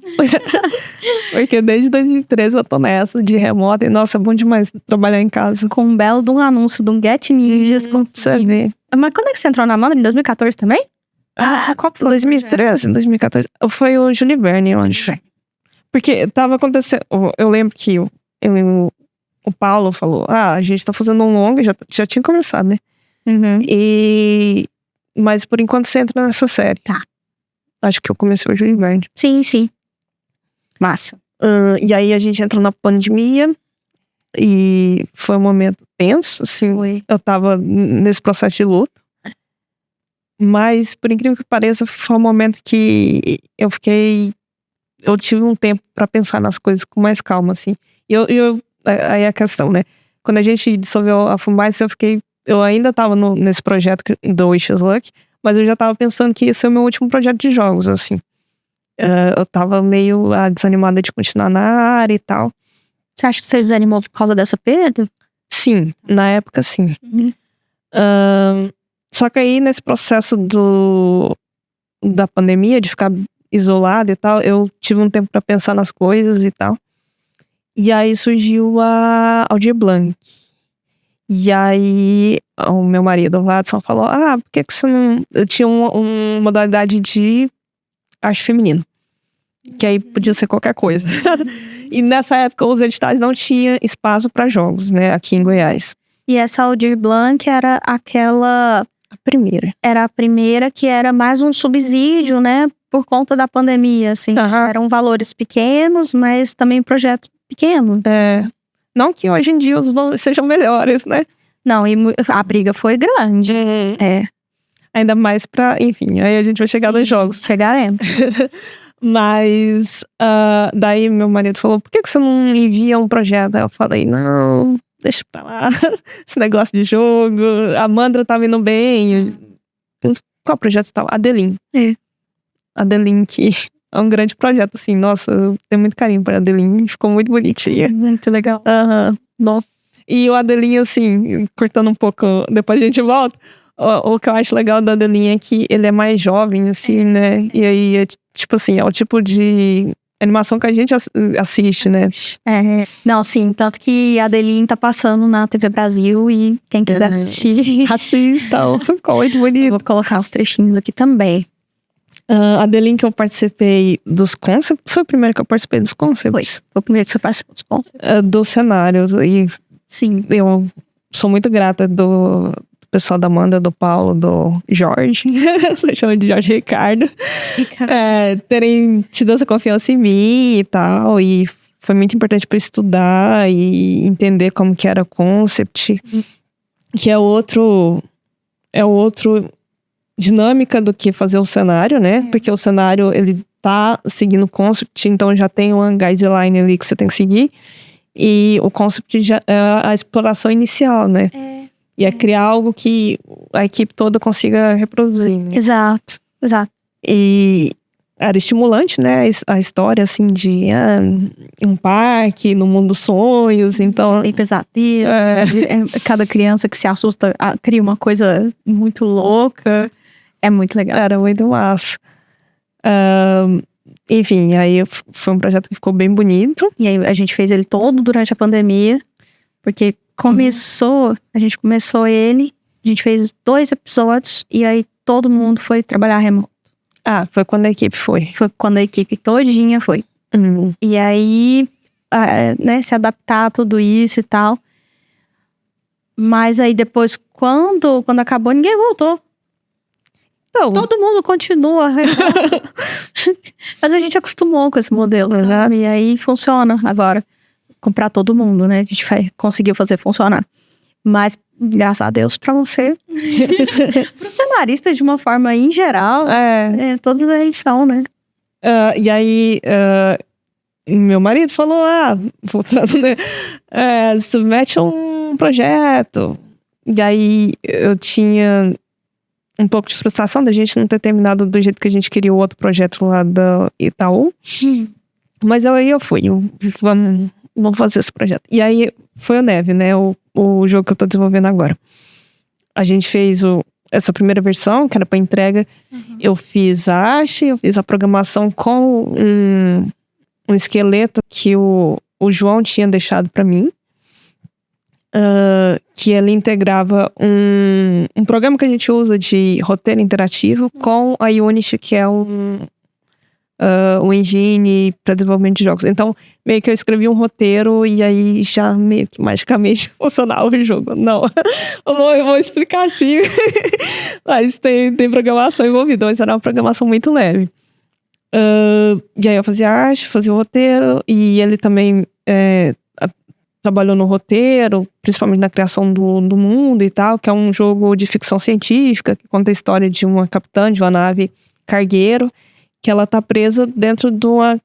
Porque desde 2013 eu tô nessa de remoto. E, nossa, é bom demais trabalhar em casa. Com um belo de um anúncio de um Get Ninjas. Você vê. Mas quando é que você entrou na Mandra? Em 2014 também? Qual que foi? 2013, 2014. Foi o Júlio Verne, eu acho. Porque tava acontecendo... Eu lembro que o Paulo falou, a gente tá fazendo um longa, já tinha começado, né? Mas por enquanto você entra nessa série. Tá. Acho que eu comecei o Júlio Verne. Sim. Massa. E aí a gente entrou na pandemia. E foi um momento tenso, assim. Eu tava nesse processo de luto. Mas, por incrível que pareça, foi um momento que eu tive um tempo pra pensar nas coisas com mais calma, assim. Aí é a questão, né? Quando a gente dissolveu a Fullmeisty, eu ainda tava nesse projeto do Wishes Luck, mas eu já tava pensando que ia ser o meu último projeto de jogos, assim. Eu tava meio desanimada de continuar na área e tal. Você acha que você desanimou por causa dessa perda? Sim, na época sim. Só que aí nesse processo da pandemia, de ficar isolada e tal, eu tive um tempo pra pensar nas coisas e tal. E aí surgiu a Aldir Blanc. E aí o meu marido, o Watson, falou, por que você não... Eu tinha uma modalidade de arte feminino. Que aí podia ser qualquer coisa. E nessa época os editais não tinham espaço pra jogos, né, aqui em Goiás. E essa Aldir Blanc era aquela... A primeira. Era a primeira que era mais um subsídio, né, por conta da pandemia, assim. Eram valores pequenos, mas também projetos pequenos. Não que hoje em dia os valores sejam melhores, né? Não, e a briga foi grande. Ainda mais pra... Enfim, aí a gente vai chegar nos jogos. Chegaremos. Mas daí meu marido falou, por que você não envia um projeto? Aí eu falei, não, deixa pra lá. Esse negócio de jogo. A Mandra tava indo bem. Qual projeto tava? Adeline. Adeline, que é um grande projeto, assim. Nossa, eu tenho muito carinho pra Adeline. Ficou muito bonitinha. Muito legal. Nossa. E o Adeline, assim, cortando um pouco, depois a gente volta. O que eu acho legal da Adeline é que ele é mais jovem, assim, né? E aí, tipo assim, é o tipo de animação que a gente assiste, né? Não, sim. Tanto que a Adeline tá passando na TV Brasil e quem quiser assistir... Assista, ficou muito bonito. Eu vou colocar os trechinhos aqui também. A Adeline que eu participei dos concepts, foi o primeiro que eu participei dos concepts? Foi o primeiro que você participou dos concepts? Do cenário. E sim. Eu sou muito grata do pessoal da Amanda, do Paulo, do Jorge, você chama de Jorge Ricardo, terem tido essa confiança em mim e tal, e foi muito importante para estudar e entender como que era o concept, que é outro dinâmica do que fazer o cenário, né? Porque o cenário, ele tá seguindo o concept, então já tem uma guideline ali que você tem que seguir, e o concept já é a exploração inicial, né? E é criar algo que a equipe toda consiga reproduzir, né? Exato. E era estimulante, né? A história, assim, de um parque no mundo dos sonhos, então... Tem pesadelo. Cada criança que se assusta cria uma coisa muito louca. É muito legal. Era muito massa. Enfim, aí foi um projeto que ficou bem bonito. E aí a gente fez ele todo durante a pandemia, porque a gente começou ele, a gente fez 2 episódios e aí todo mundo foi trabalhar remoto. Foi quando a equipe foi. Foi quando a equipe todinha foi. E aí, né, se adaptar a tudo isso e tal. Mas aí depois, quando acabou, ninguém voltou. Então, todo mundo continua. Mas a gente acostumou com esse modelo, sabe? E aí funciona agora. Comprar todo mundo, né? A gente conseguiu fazer funcionar. Mas, graças a Deus, pra você. Pro cenáristas, de uma forma em geral. Todos eles são, né? E aí, meu marido falou, voltando, né? Submete um projeto. E aí, eu tinha um pouco de frustração da gente não ter terminado do jeito que a gente queria o outro projeto lá da Itaú. Mas aí eu fui, vamos fazer esse projeto. E aí foi o Neve, né? O jogo que eu tô desenvolvendo agora. A gente fez essa primeira versão, que era pra entrega. Eu fiz a arte, eu fiz a programação com um esqueleto que o João tinha deixado pra mim. Que ele integrava um programa que a gente usa de roteiro interativo com a Unity, que é um engine para desenvolvimento de jogos. Então, meio que eu escrevi um roteiro e aí já meio que magicamente funcionava o jogo. Não, eu vou explicar assim. Mas tem programação envolvida, mas era uma programação muito leve. E aí eu fazia arte, fazia o roteiro, e ele também trabalhou no roteiro, principalmente na criação do mundo e tal, que é um jogo de ficção científica, que conta a história de uma capitã de uma nave cargueiro, que ela tá presa dentro da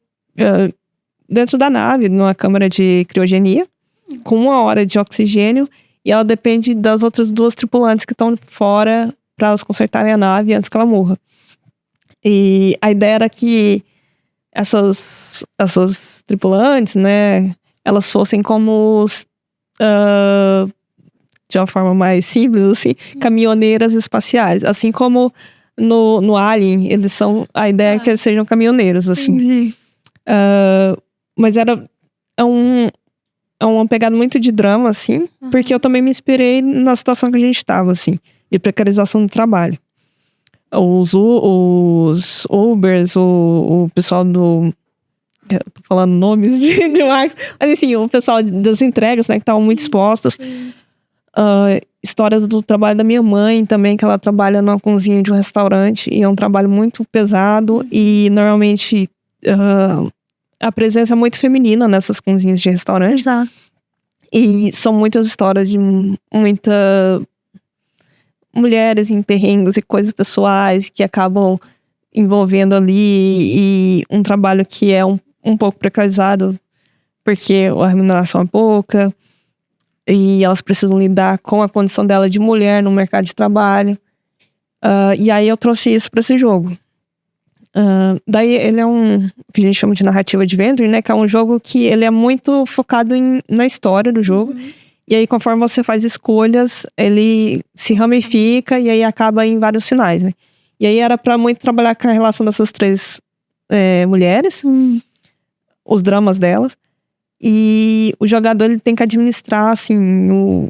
nave, numa câmara de criogenia, com 1 hora de oxigênio, e ela depende das outras 2 tripulantes que estão fora para elas consertarem a nave antes que ela morra. E a ideia era que essas tripulantes, né, elas fossem como, de uma forma mais simples, assim, caminhoneiras espaciais. Assim como no Alien, eles são... A ideia é que eles sejam caminhoneiros, assim. Mas é uma pegada muito de drama, assim, porque eu também me inspirei na situação que a gente estava, assim, de precarização do trabalho. Os Ubers, o pessoal do... Eu tô falando nomes de marcas, mas assim, o pessoal das entregas, né, que estavam muito expostos. Histórias do trabalho da minha mãe também, que ela trabalha numa cozinha de um restaurante, e é um trabalho muito pesado, e normalmente a presença é muito feminina nessas cozinhas de restaurante. Exato. E são muitas histórias de muitas mulheres em perrengues e coisas pessoais que acabam envolvendo ali, e um trabalho que é um pouco precarizado, porque a remuneração é pouca, e elas precisam lidar com a condição dela de mulher no mercado de trabalho. E aí eu trouxe isso para esse jogo. Daí ele é que a gente chama de narrativa adventure, né? Que é um jogo que ele é muito focado na história do jogo. E aí, conforme você faz escolhas, ele se ramifica e aí acaba em vários finais, né? E aí era pra muito trabalhar com a relação dessas 3 mulheres, os dramas delas. E o jogador, ele tem que administrar, assim,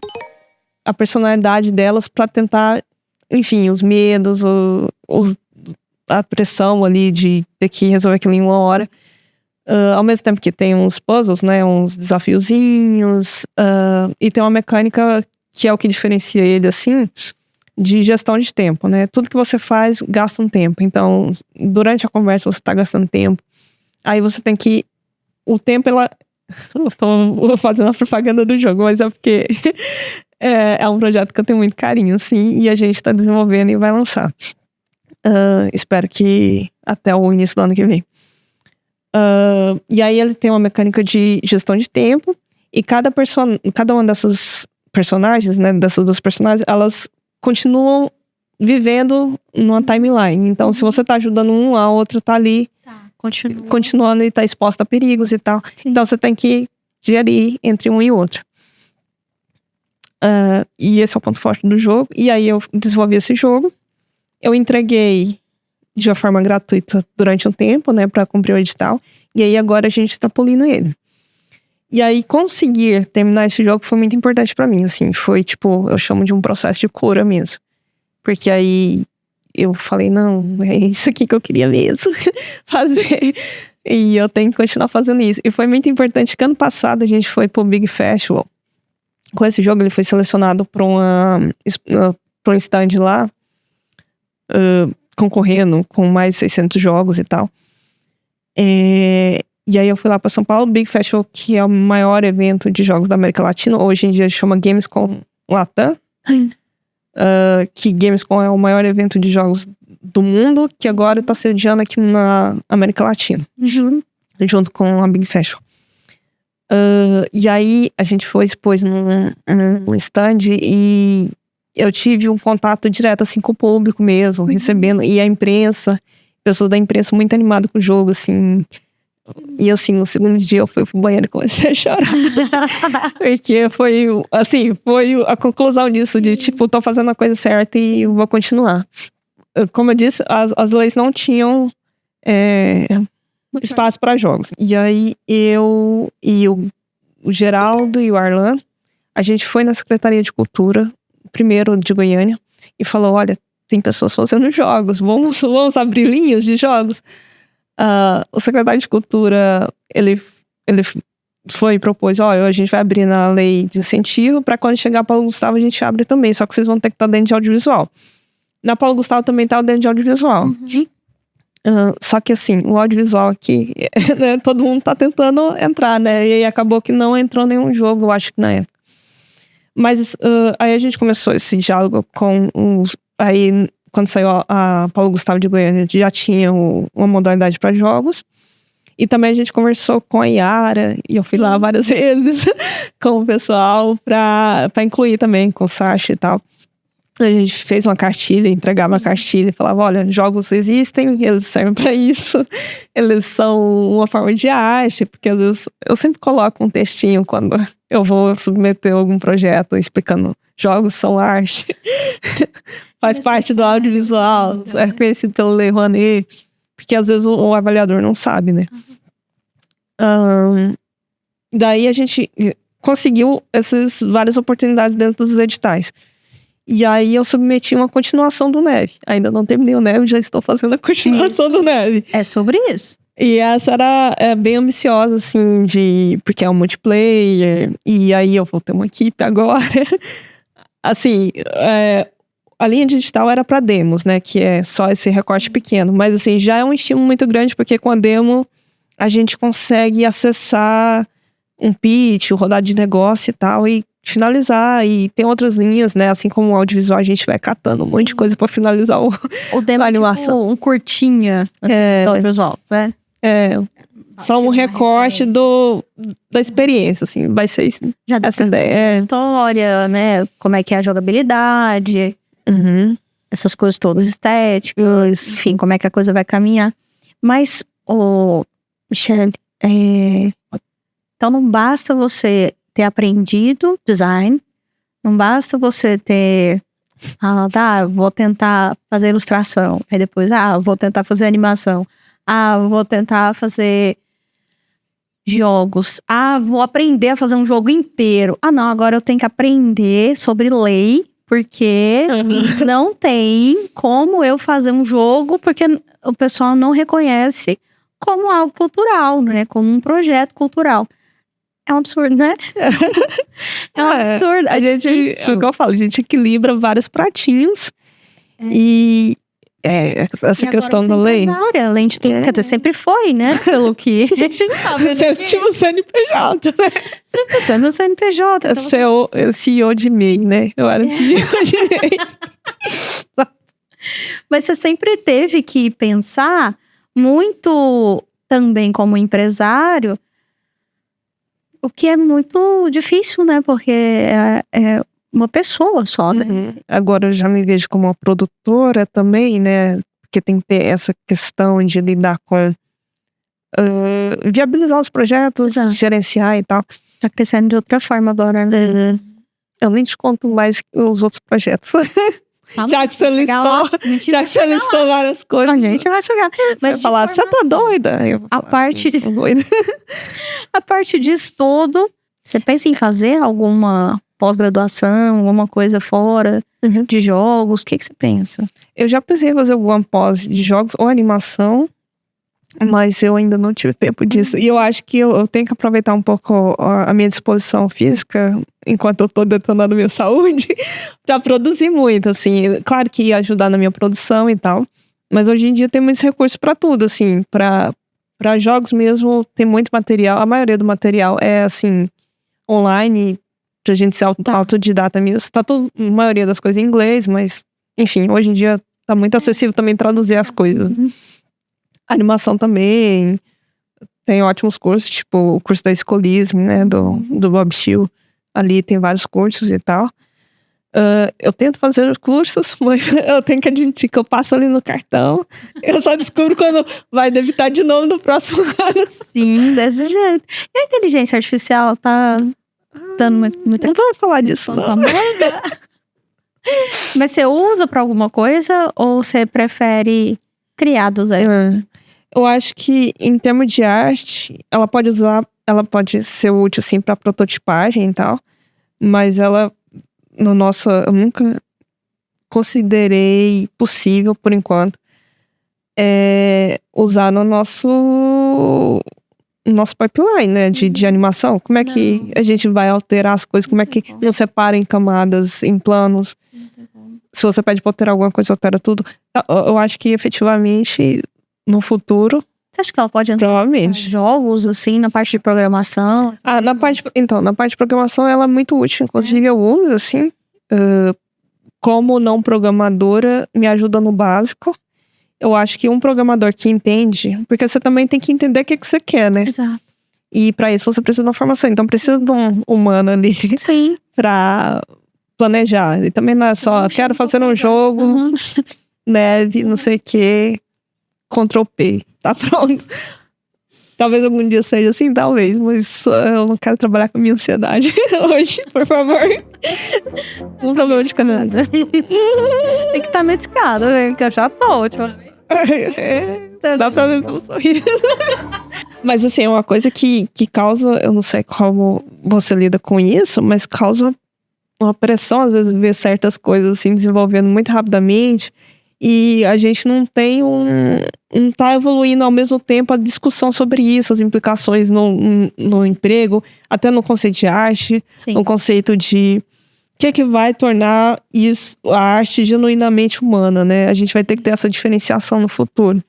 a personalidade delas pra tentar, enfim, os medos, a pressão ali de ter que resolver aquilo em 1 hora. Ao mesmo tempo que tem uns puzzles, né, uns desafiozinhos, e tem uma mecânica que é o que diferencia ele, assim, de gestão de tempo, né? Tudo que você faz gasta um tempo. Então, durante a conversa você tá gastando tempo. Aí você tem que... O tempo, eu tô fazendo a propaganda do jogo, mas é porque é um projeto que eu tenho muito carinho, assim, e a gente tá desenvolvendo e vai lançar. Espero que até o início do ano que vem. E aí ele tem uma mecânica de gestão de tempo, e cada uma dessas personagens, né, dessas 2 personagens, elas continuam vivendo numa timeline. Então, se você tá ajudando a outra tá ali continuando e tá exposta a perigos e tal. Sim. Então você tem que gerir entre um e outro. E esse é o ponto forte do jogo. E aí eu desenvolvi esse jogo. Eu entreguei de uma forma gratuita durante um tempo, né, pra cumprir o edital. E aí agora a gente tá polindo ele. E aí conseguir terminar esse jogo foi muito importante pra mim, assim. Foi tipo, eu chamo de um processo de cura mesmo. Porque aí eu falei, não, é isso aqui que eu queria mesmo fazer. E eu tenho que continuar fazendo isso. E foi muito importante que ano passado a gente foi pro Big Festival. Com esse jogo ele foi selecionado pra um stand lá, concorrendo com mais 600 jogos e tal. E aí eu fui lá pra São Paulo, Big Festival, que é o maior evento de jogos da América Latina. Hoje em dia chama Gamescom Latam. Que Gamescom é o maior evento de jogos do mundo, que agora tá sediando aqui na América Latina. Junto com a Big Festival. E aí a gente foi expôs num stand, e eu tive um contato direto, assim, com o público mesmo, recebendo, e a imprensa, pessoas da imprensa muito animadas com o jogo, assim. E assim, no segundo dia eu fui pro banheiro e comecei a chorar. Porque foi a conclusão disso, de tipo, tô fazendo a coisa certa e vou continuar. Como eu disse, as leis não tinham espaço para jogos. E aí eu e o Geraldo e o Arlan, a gente foi na Secretaria de Cultura, primeiro de Goiânia, e falou, olha, tem pessoas fazendo jogos, vamos abrir linhas de jogos. O secretário de Cultura, ele foi e propôs, olha, a gente vai abrir na lei de incentivo, para quando chegar Paulo Gustavo a gente abre também, só que vocês vão ter que estar dentro de audiovisual. Na Paulo Gustavo também estava dentro de audiovisual. Só que assim, o audiovisual aqui, né, todo mundo tá tentando entrar, né? E aí acabou que não entrou nenhum jogo, eu acho que na época. Mas aí a gente começou esse diálogo com os... Aí, quando saiu a Paulo Gustavo de Goiânia, já tinha uma modalidade para jogos. E também a gente conversou com a Yara, e eu fui lá várias vezes com o pessoal para incluir também, com o Sasha e tal. A gente fez uma cartilha, entregava a cartilha e falava, olha, jogos existem, eles servem para isso, eles são uma forma de arte, porque às vezes eu sempre coloco um textinho quando eu vou submeter algum projeto explicando jogos são arte, faz parte do audiovisual, é conhecido pelo Lei Rouanet, porque às vezes o avaliador não sabe, né? Daí a gente conseguiu essas várias oportunidades dentro dos editais. E aí eu submeti uma continuação do Neve. Ainda não terminei o Neve, já estou fazendo a continuação do Neve. É sobre isso. E essa era bem ambiciosa, assim, porque é um multiplayer. E aí eu vou ter uma equipe agora. Assim, a linha digital era para demos, né? Que é só esse recorte pequeno. Mas assim, já é um estímulo muito grande, porque com a demo a gente consegue acessar um pitch, rodar de negócio e tal. E finalizar, e tem outras linhas, né? Assim como o audiovisual, a gente vai catando um monte de coisa pra finalizar o demo, a animação. Tipo, um curtinha assim, do audiovisual, né? Só um recorte da experiência, assim, vai ser isso. Já dá essa ideia. História, né? Como é que é a jogabilidade, essas coisas todas, estéticas, enfim, como é que a coisa vai caminhar. Mas, Michelle, então não basta você ter aprendido design, não basta você ter vou tentar fazer ilustração, aí depois, vou tentar fazer animação, vou tentar fazer jogos, vou aprender a fazer um jogo inteiro, não, agora eu tenho que aprender sobre lei, porque não tem como eu fazer um jogo, porque o pessoal não reconhece como algo cultural, né, como um projeto cultural. É um absurdo, né? É um absurdo. A gente, é o que eu falo, a gente equilibra vários pratinhos. E essa questão da lei. Além de tudo, quer dizer, sempre foi, né? Pelo que a gente tá vendo. Sempre tinha o CNPJ, né? Sempre tendo o CNPJ. Então CEO de MEI, né? Eu era CEO de MEI. Mas você sempre teve que pensar muito também como empresário. O que é muito difícil, né? Porque é uma pessoa só, né? Agora eu já me vejo como uma produtora também, né? Porque tem que ter essa questão de lidar com... viabilizar os projetos, gerenciar e tal. Tá crescendo de outra forma agora, né? Eu nem te conto mais os outros projetos. Já que você listou várias coisas. A gente vai chegar. Mas vai falar, você tá doida? A parte disso tudo, você pensa em fazer alguma pós-graduação, alguma coisa fora de jogos? O que você pensa? Eu já pensei em fazer alguma pós de jogos ou animação, mas eu ainda não tive tempo disso. E eu acho que eu tenho que aproveitar um pouco a minha disposição física, enquanto eu tô detonando minha saúde, pra produzir muito, assim. Claro que ia ajudar na minha produção e tal, mas hoje em dia tem muitos recursos pra tudo, assim. Pra jogos mesmo, tem muito material. A maioria do material é, assim, online, pra gente ser autodidata mesmo. Tá a maioria das coisas em inglês, mas, enfim, hoje em dia tá muito acessível também traduzir as coisas. Animação também. Tem ótimos cursos, tipo o curso da Escolismo, né, do Bob Chiu. Ali tem vários cursos e tal. Eu tento fazer os cursos, mas eu tenho que admitir que eu passo ali no cartão. Eu só descubro quando vai debitar de novo no próximo ano. Sim, desse jeito. E a inteligência artificial tá dando muita Não vamos falar disso, não. Mas você usa pra alguma coisa ou você prefere criar do zero? Eu acho que em termos de arte, ela pode ser útil assim para prototipagem e tal, mas ela eu nunca considerei possível por enquanto usar no nosso pipeline, né, de animação. Como é que a gente vai alterar as coisas? Como é que não separa em camadas, em planos? Se você pede pra alterar alguma coisa, altera tudo. Eu acho que efetivamente no futuro, Você acha que ela pode entrar em provavelmente. jogos, assim, na parte de programação? Na parte de programação ela é muito útil. Inclusive eu uso, assim, como não programadora, me ajuda no básico. Eu acho que um programador que entende, porque você também tem que entender o que você quer, né? Exato. E pra isso você precisa de uma formação. Então precisa de um humano ali Sim. pra planejar. E também não é só, quero fazer um jogo, Uhum. neve, não sei o que, Ctrl P, tá pronto. Talvez algum dia seja assim, talvez, mas eu não quero trabalhar com a minha ansiedade hoje, por favor. Um problema de canal. Tem que estar medicado, né? Que eu já tô, ultimamente. Dá pra ver pelo sorriso. Mas assim, é uma coisa que causa, eu não sei como você lida com isso, mas causa uma pressão, às vezes, ver certas coisas assim desenvolvendo muito rapidamente e a gente não tá evoluindo ao mesmo tempo a discussão sobre isso, as implicações no emprego, até no conceito de arte, Sim. no conceito de o que vai tornar isso, a arte genuinamente humana, né? A gente vai ter que ter essa diferenciação no futuro.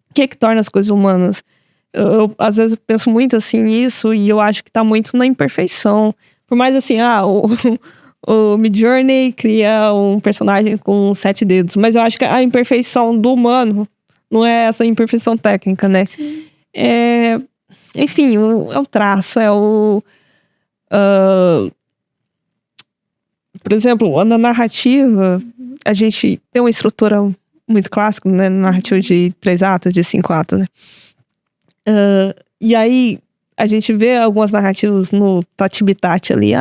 O que torna as coisas humanas? Eu às vezes penso muito assim nisso e eu acho que tá muito na imperfeição. Por mais assim, o Midjourney cria um personagem com 7 dedos, mas eu acho que a imperfeição do humano não é essa imperfeição técnica, né? Sim. Enfim, é o traço, por exemplo, na narrativa, a gente tem uma estrutura muito clássica, né? Narrativa de 3 atos, de 5 atos, né? E aí, a gente vê algumas narrativas no Tati-Bitat ali,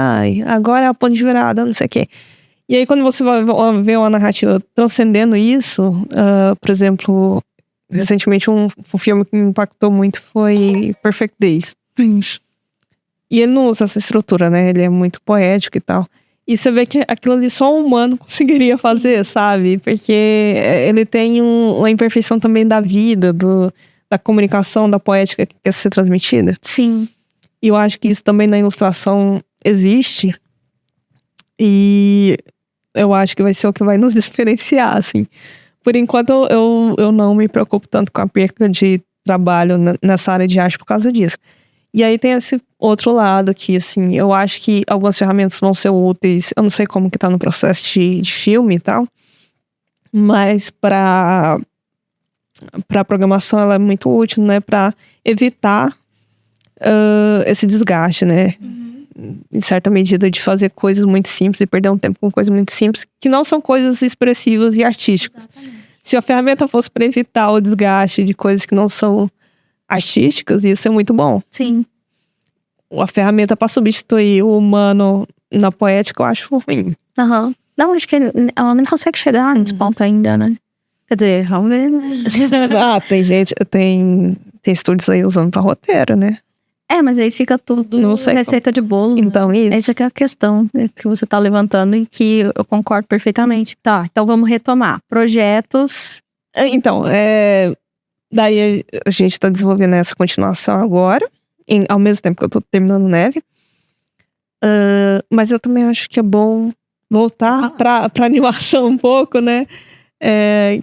agora é a ponte de virada, não sei o quê. E aí, quando você vai ver uma narrativa transcendendo isso, por exemplo, recentemente um filme que me impactou muito foi Perfect Days. E ele não usa essa estrutura, né? Ele é muito poético e tal. E você vê que aquilo ali só um humano conseguiria fazer, sabe? Porque ele tem uma imperfeição também da vida, da comunicação, da poética que quer ser transmitida. Sim. E eu acho que isso também na ilustração existe. E eu acho que vai ser o que vai nos diferenciar, assim. Por enquanto, eu não me preocupo tanto com a perca de trabalho nessa área de arte por causa disso. E aí tem esse outro lado que, assim, eu acho que algumas ferramentas vão ser úteis. Eu não sei como que tá no processo de filme e tal. Mas para programação ela é muito útil, né? Para evitar esse desgaste, né? Em certa medida, de fazer coisas muito simples e perder um tempo com coisas muito simples, que não são coisas expressivas e artísticas. Exatamente. Se a ferramenta fosse para evitar o desgaste de coisas que não são artísticas, isso é muito bom. Sim. A ferramenta para substituir o humano na poética, eu acho ruim. Aham. Não, acho que ela nem consegue chegar nesse ponto ainda, né? Quer dizer, vamos ver. Tem estúdios aí usando pra roteiro, né? Mas aí fica tudo receita de bolo. Então, né? isso. Essa que é a questão que você tá levantando e que eu concordo perfeitamente. Tá, então vamos retomar. Projetos. Então, daí a gente tá desenvolvendo essa continuação agora, ao mesmo tempo que eu tô terminando Neve. Mas eu também acho que é bom voltar pra animação um pouco, né?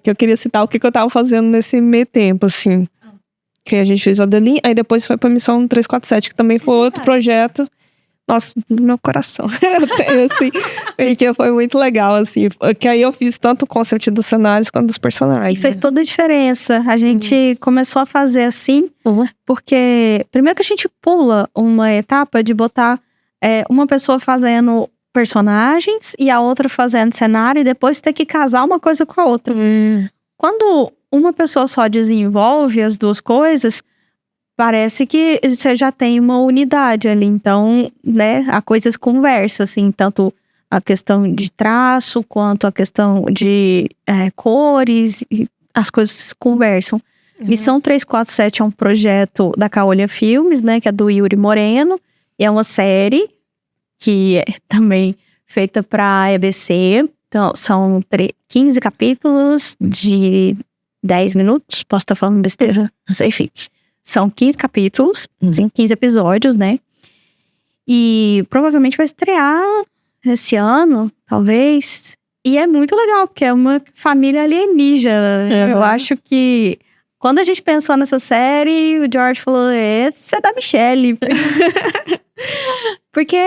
Que eu queria citar o que eu tava fazendo nesse meio tempo, assim. Que a gente fez a Adeline, aí depois foi pra Missão 347, que também foi outro projeto. Nossa, no meu coração. Assim, porque foi muito legal, assim. Que aí eu fiz tanto o concept dos cenários quanto dos personagens. E fez toda a diferença. A gente começou a fazer assim, porque primeiro que a gente pula uma etapa de botar uma pessoa fazendo personagens e a outra fazendo cenário e depois ter que casar uma coisa com a outra. Quando uma pessoa só desenvolve as duas coisas, parece que você já tem uma unidade ali. Então, né, a coisa conversa, assim, tanto a questão de traço quanto a questão de cores, e as coisas conversam. Missão 347 é um projeto da Caolha Filmes, né, que é do Yuri Moreno, e é uma série que é também feita para a EBC. Então, são 15 capítulos de 10 minutos. Posso estar falando besteira? Não sei, enfim. São 15 capítulos, 15 episódios, né? E provavelmente vai estrear esse ano, talvez. E é muito legal, porque é uma família alienígena. Eu acho que quando a gente pensou nessa série, o George falou, essa é da Michelle. Porque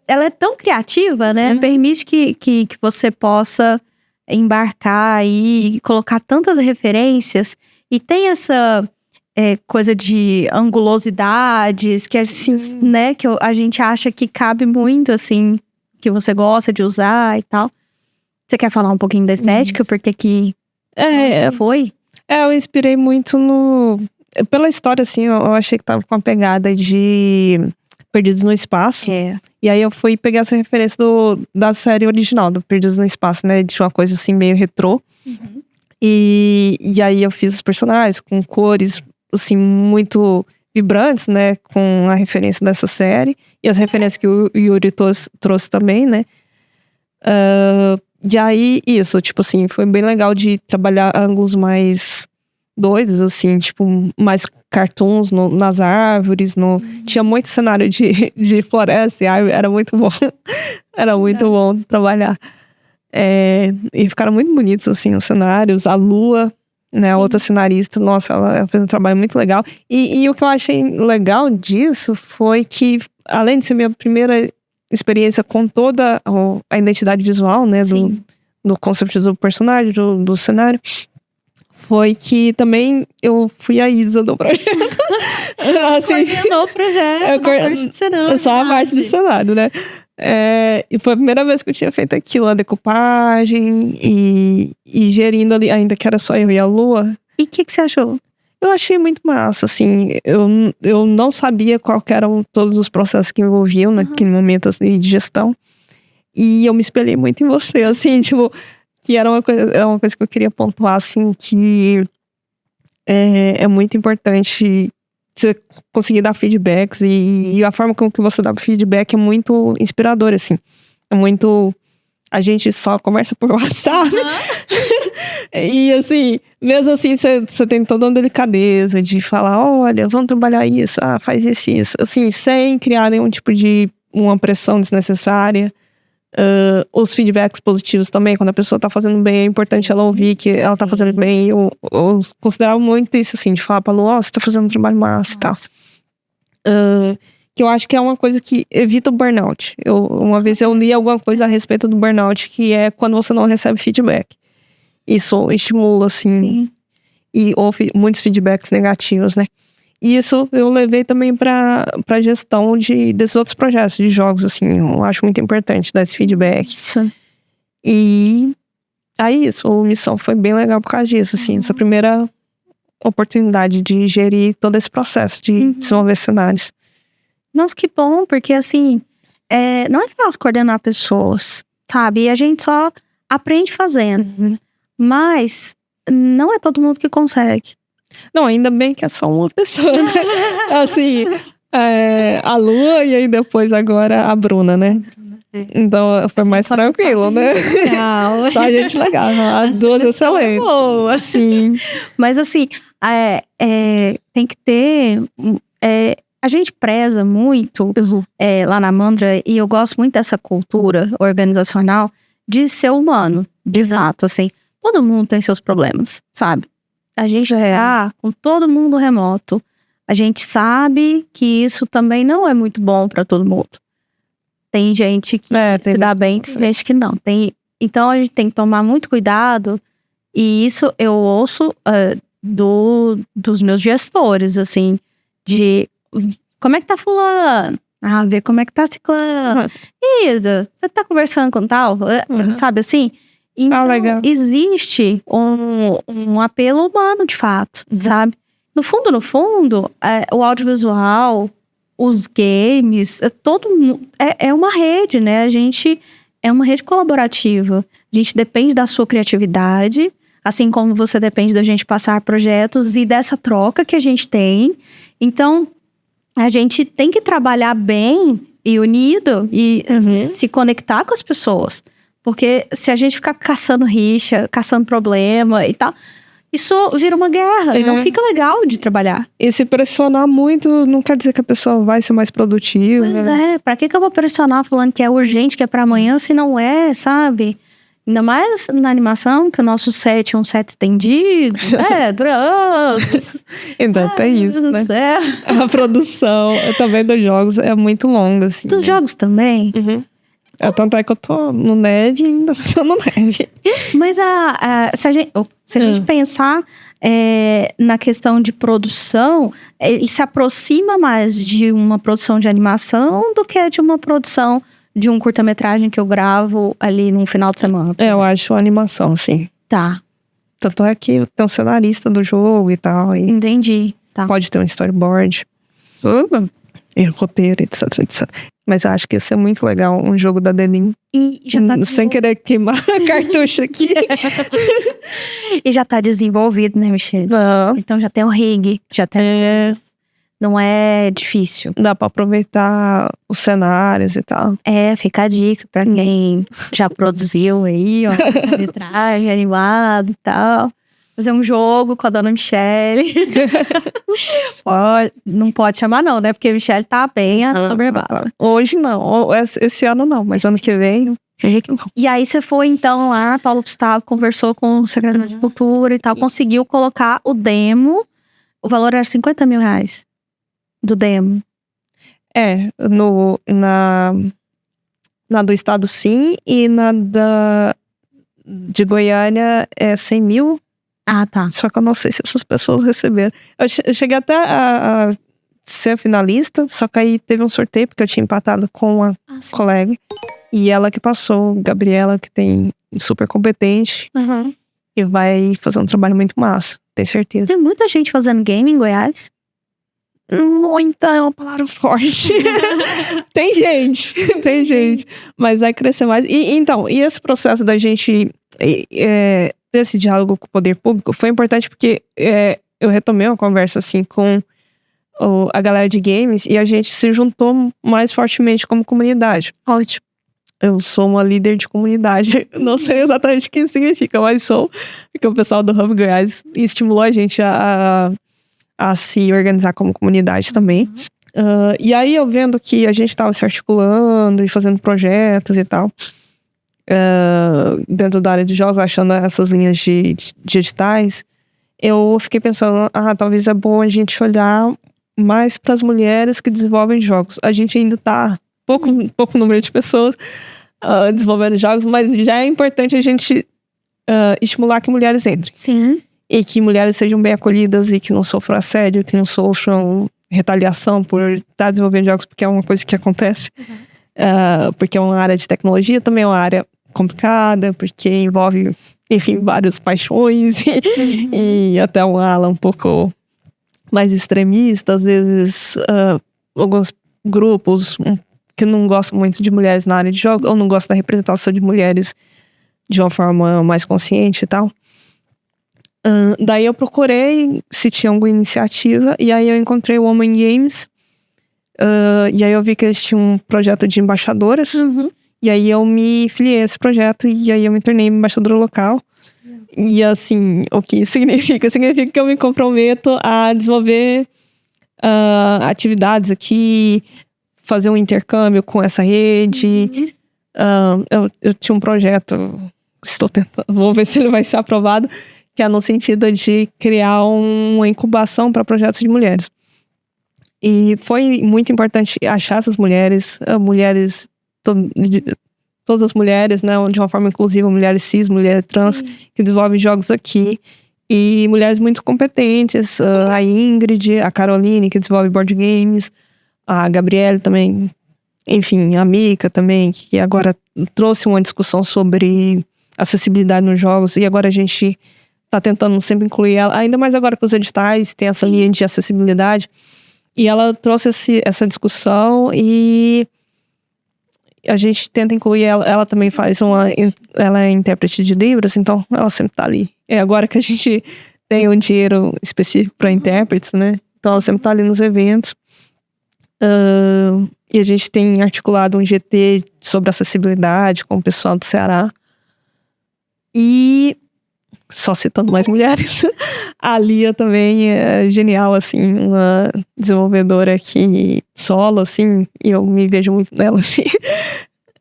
ela é tão criativa, né? Permite que você possa embarcar aí e colocar tantas referências. E tem essa coisa de angulosidades, que assim, né? Que a gente acha que cabe muito, assim, que você gosta de usar e tal. Você quer falar um pouquinho da estética? Porque que foi? Eu inspirei muito pela história, assim, eu achei que tava com uma pegada de Perdidos no Espaço. E aí eu fui pegar essa referência da série original, do Perdidos no Espaço, né? De uma coisa assim, meio retrô. E aí eu fiz os personagens com cores, assim, muito vibrantes, né? Com a referência dessa série. E as referências que o Yuri trouxe também, né? E aí, isso, tipo assim, foi bem legal de trabalhar ângulos mais doidos, assim, tipo, mais cartoons nas árvores, tinha muito cenário de floresta e árvore, era muito bom. Era muito bom trabalhar. E ficaram muito bonitos, assim, os cenários, a Lua, né, a outra cenarista, nossa, ela fez um trabalho muito legal. E o que eu achei legal disso foi que, além de ser minha primeira experiência com toda a identidade visual, né, do conceito do personagem, do cenário, foi que também eu fui a Isa do projeto. Assim, coordenou o projeto, parte do cenário. Só a parte do cenário, né? E foi a primeira vez que eu tinha feito aquilo, a decupagem e gerindo ali, ainda que era só eu e a Lua. E o que você achou? Eu achei muito massa, assim, eu não sabia qual eram todos os processos que envolviam naquele momento assim, de gestão. E eu me espelhei muito em você, assim, tipo, que era uma coisa que eu queria pontuar, assim, que é muito importante você conseguir dar feedbacks e a forma como que você dá feedback é muito inspiradora, assim. É muito... A gente só conversa por WhatsApp. E assim, mesmo assim, você tem toda uma delicadeza de falar, olha, vamos trabalhar isso, faz isso. Assim, sem criar nenhum tipo de uma pressão desnecessária. Os feedbacks positivos também, quando a pessoa tá fazendo bem, é importante ela ouvir que ela tá fazendo bem. Eu considerava muito isso, assim, de falar pra Lu, você tá fazendo um trabalho massa e tal. Que eu acho que é uma coisa que evita o burnout. Uma vez eu li alguma coisa a respeito do burnout, que é quando você não recebe feedback. Isso estimula, assim. Sim. E houve muitos feedbacks negativos, né? E isso eu levei também pra gestão desses outros projetos de jogos, assim. Eu acho muito importante dar esse feedback. Isso. E aí isso, a missão foi bem legal por causa disso, assim. Essa primeira oportunidade de gerir todo esse processo de desenvolver cenários. Nossa, que bom, porque assim, não é fácil coordenar pessoas, sabe? E a gente só aprende fazendo. Mas não é todo mundo que consegue. Não, ainda bem que é só uma pessoa, né? Assim, a Lua e aí depois agora a Bruna, né? Então foi mais tranquilo, né? Legal. Só a gente legal, as duas excelentes. Boa. Sim. Mas assim, tem que ter... a gente preza muito lá na Mandra, e eu gosto muito dessa cultura organizacional de ser humano, de fato, assim. Todo mundo tem seus problemas, sabe? A gente tá com todo mundo remoto. A gente sabe que isso também não é muito bom pra todo mundo. Tem gente que se dá bem, tem gente que não. Então a gente tem que tomar muito cuidado. E isso eu ouço dos meus gestores, assim, de como é que tá fulano? Ah, ver como é que tá ciclando. Isa, você tá conversando com tal? Sabe assim? Então, legal. existe um apelo humano, de fato, sabe? No fundo, o audiovisual, os games, é uma rede, né? A gente é uma rede colaborativa. A gente depende da sua criatividade, assim como você depende da gente passar projetos e dessa troca que a gente tem. Então, a gente tem que trabalhar bem e unido e se conectar com as pessoas. Porque se a gente ficar caçando rixa, caçando problema e tal, isso vira uma guerra. E não fica legal de trabalhar. E se pressionar muito, não quer dizer que a pessoa vai ser mais produtiva. Pois é, pra que eu vou pressionar falando que é urgente, que é pra amanhã, se não é, sabe? Ainda mais na animação, que o nosso set é um set estendido, dura anos. Ainda tem isso, né? A produção também dos jogos é muito longa, assim. Dos jogos também? Tanto é que eu tô no neve e ainda tô no neve. Mas se a gente pensar na questão de produção, ele se aproxima mais de uma produção de animação do que de uma produção de um curta-metragem que eu gravo ali num final de semana. Eu acho animação, sim. Tá. Tanto é que tem um cenarista do jogo e tal. E entendi. Tá. pode ter um storyboard. E roteiro, etc, etc. Mas eu acho que ia ser muito legal um jogo da Denim. E já tá sem querer queimar a cartucho aqui. E já tá desenvolvido, né, Michelle? Não. Então já tem o rig, já tem as coisas. Não é difícil. Dá pra aproveitar os cenários e tal. Fica a dica pra quem já produziu aí, ó, metragem animado e tal. Fazer um jogo com a dona Michelle. Não pode chamar não, né? Porque a Michelle tá bem assoberbada. Hoje não, esse ano não, mas ano que vem... E aí você foi então lá, Paulo Gustavo conversou com o secretário de Cultura e tal, conseguiu colocar o demo, o valor era R$50 mil do demo. Na do estado sim, e na de Goiânia é 100 mil. Ah, tá. Só que eu não sei se essas pessoas receberam. Eu cheguei até a ser finalista, só que aí teve um sorteio, porque eu tinha empatado com a colega. E ela que passou, Gabriela, que tem super competente. E vai fazer um trabalho muito massa, tenho certeza. Tem muita gente fazendo game em Goiás? Muita é uma palavra forte. Tem gente. Mas vai crescer mais. E esse processo da gente ter esse diálogo com o poder público foi importante porque eu retomei uma conversa assim com a galera de games e a gente se juntou mais fortemente como comunidade. Ótimo. Eu sou uma líder de comunidade. Não sei exatamente o que significa, mas sou. Porque o pessoal do Hub Goiás estimulou a gente a se organizar como comunidade também. E aí eu vendo que a gente estava se articulando e fazendo projetos e tal, dentro da área de jogos, achando essas linhas de editais, eu fiquei pensando, talvez é bom a gente olhar mais para as mulheres que desenvolvem jogos. A gente ainda tá pouco número de pessoas desenvolvendo jogos, mas já é importante a gente estimular que mulheres entrem. Sim. E que mulheres sejam bem acolhidas e que não sofram assédio, que não sofram retaliação por estar desenvolvendo jogos, porque é uma coisa que acontece. Porque é uma área de tecnologia, também é uma área complicada, porque envolve, enfim, várias paixões e até uma ala um pouco mais extremista. Às vezes, alguns grupos que não gostam muito de mulheres na área de jogos, ou não gostam da representação de mulheres de uma forma mais consciente e tal. Daí eu procurei se tinha alguma iniciativa, e aí eu encontrei o Women Games, e aí eu vi que eles tinham um projeto de embaixadoras, e aí eu me filiei a esse projeto, e aí eu me tornei embaixadora local. E assim, o que significa? Significa que eu me comprometo a desenvolver atividades aqui, fazer um intercâmbio com essa rede. Eu tinha um projeto, estou tentando, vou ver se ele vai ser aprovado, que é no sentido de criar uma incubação para projetos de mulheres. E foi muito importante achar essas mulheres, todas as mulheres, né, de uma forma inclusiva, mulheres cis, mulheres trans, que desenvolvem jogos aqui, e mulheres muito competentes, a Ingrid, a Caroline, que desenvolve board games, a Gabriele também, enfim, a Mika também, que agora trouxe uma discussão sobre acessibilidade nos jogos, e agora a gente tá tentando sempre incluir ela, ainda mais agora com os editais, tem essa linha de acessibilidade, e ela trouxe essa discussão, e a gente tenta incluir ela. Ela também ela é intérprete de Libras, então ela sempre tá ali. É agora que a gente tem um dinheiro específico para intérpretes, né? Então ela sempre tá ali nos eventos. E a gente tem articulado um GT sobre acessibilidade com o pessoal do Ceará. E, só citando mais mulheres, a Lia também é genial, assim, uma desenvolvedora que solo, assim, e eu me vejo muito nela, assim.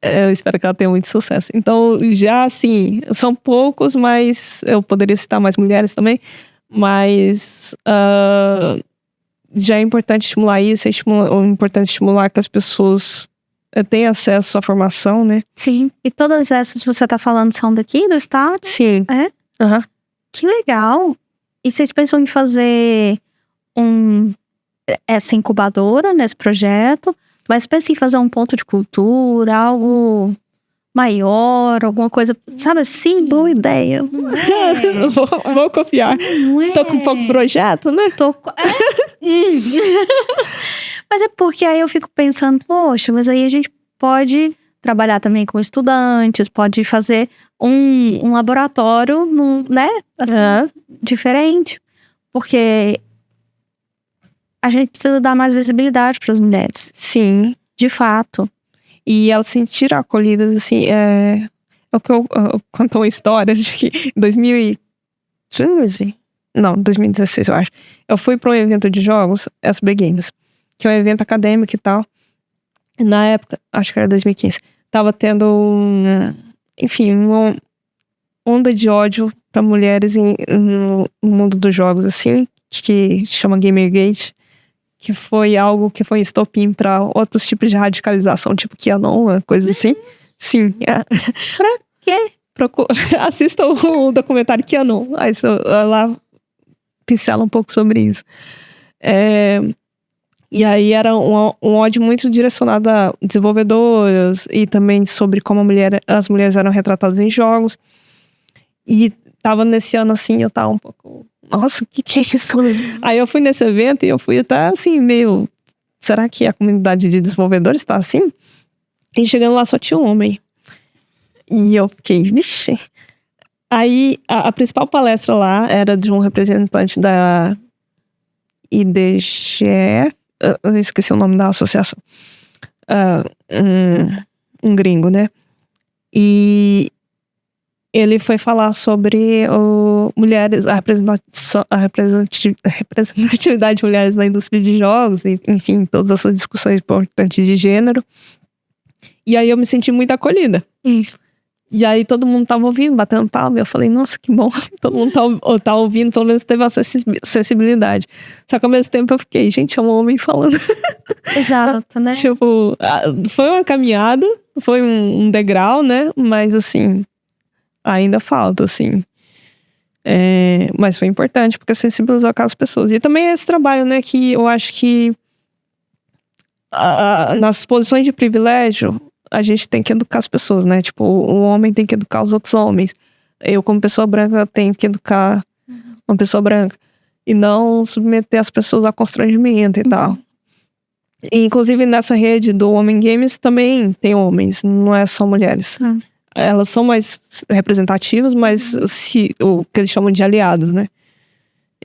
Eu espero que ela tenha muito sucesso. Então, já, assim, são poucos, mas eu poderia citar mais mulheres também, mas já é importante estimular isso, é importante estimular que as pessoas tenham acesso à formação, né? Sim. E todas essas que você tá falando são daqui do estado? Sim. É? Uhum. Que legal! E vocês pensam em fazer essa incubadora nesse projeto? Mas pensam em fazer um ponto de cultura, algo maior, alguma coisa, sabe assim? Boa ideia. Vou confiar. Tô com pouco projeto, né? Mas é porque aí eu fico pensando, poxa, mas aí a gente pode trabalhar também com estudantes, pode fazer um laboratório, né? Assim, diferente. Porque a gente precisa dar mais visibilidade para as mulheres. Sim. De fato. E elas se sentiram acolhidas, assim, é o que eu conto uma história de que em 2015, não, 2016 eu acho, eu fui para um evento de jogos, SB Games, que é um evento acadêmico e tal. E na época, acho que era 2015, tava tendo uma onda de ódio para mulheres no mundo dos jogos, assim, que chama Gamergate, que foi algo que foi estopim para outros tipos de radicalização, tipo QAnon, uma coisa assim. Sim. Pra quê? Assista o documentário QAnon. Aí lá pincela um pouco sobre isso. E aí era um ódio muito direcionado a desenvolvedoras e também sobre como as mulheres eram retratadas em jogos. E tava nesse ano assim, eu tava um pouco... Nossa, o que é isso? Aí eu fui nesse evento e eu fui até assim, meio... Será que a comunidade de desenvolvedores tá assim? E chegando lá só tinha um homem. E eu fiquei, vixe. Aí a principal palestra lá era de um representante da IDGE. Eu esqueci o nome da associação. Um gringo, né? E ele foi falar sobre mulheres, a representatividade de mulheres na indústria de jogos, e, enfim, todas essas discussões importantes de gênero. E aí eu me senti muito acolhida. E aí todo mundo tava ouvindo, batendo palma, e eu falei, nossa, que bom, todo mundo tá ouvindo, pelo menos teve acessibilidade. Só que ao mesmo tempo eu fiquei, gente, é um homem falando. Exato, né? Tipo, foi uma caminhada, foi um degrau, né? Mas assim, ainda falta, assim. Mas foi importante, porque sensibilizou aquelas pessoas. E também esse trabalho, né, que eu acho que nas posições de privilégio, a gente tem que educar as pessoas, né? Tipo, o homem tem que educar os outros homens. Eu, como pessoa branca, tenho que educar uma pessoa branca. E não submeter as pessoas a constrangimento e tal. E, inclusive, nessa rede do Women Games também tem homens, não é só mulheres. Elas são mais representativas, mas o que eles chamam de aliados, né?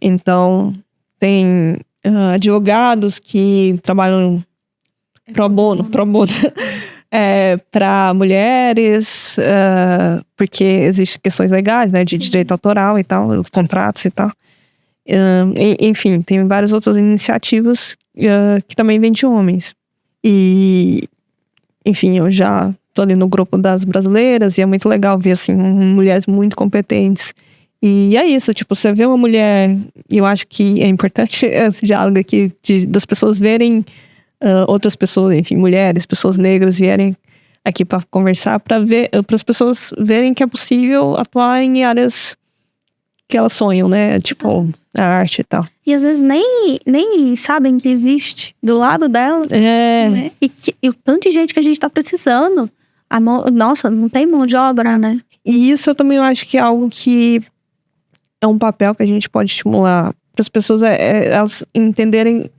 Então, tem advogados que trabalham pro bono. Para mulheres, porque existem questões legais, né, de direito autoral e tal, os contratos e tal. Enfim, tem várias outras iniciativas que também vêm de homens. E, enfim, eu já tô ali no grupo das brasileiras e é muito legal ver, assim, mulheres muito competentes. E é isso, tipo, você vê uma mulher, e eu acho que é importante esse diálogo aqui, das pessoas verem outras pessoas, enfim, mulheres, pessoas negras vierem aqui para conversar, para as pessoas verem que é possível atuar em áreas que elas sonham, né? Tipo, a arte e tal. E às vezes nem sabem que existe do lado delas. Né? E o tanto de gente que a gente tá precisando. Nossa, não tem mão de obra, né? E isso eu também acho que é algo que é um papel que a gente pode estimular para as pessoas elas entenderem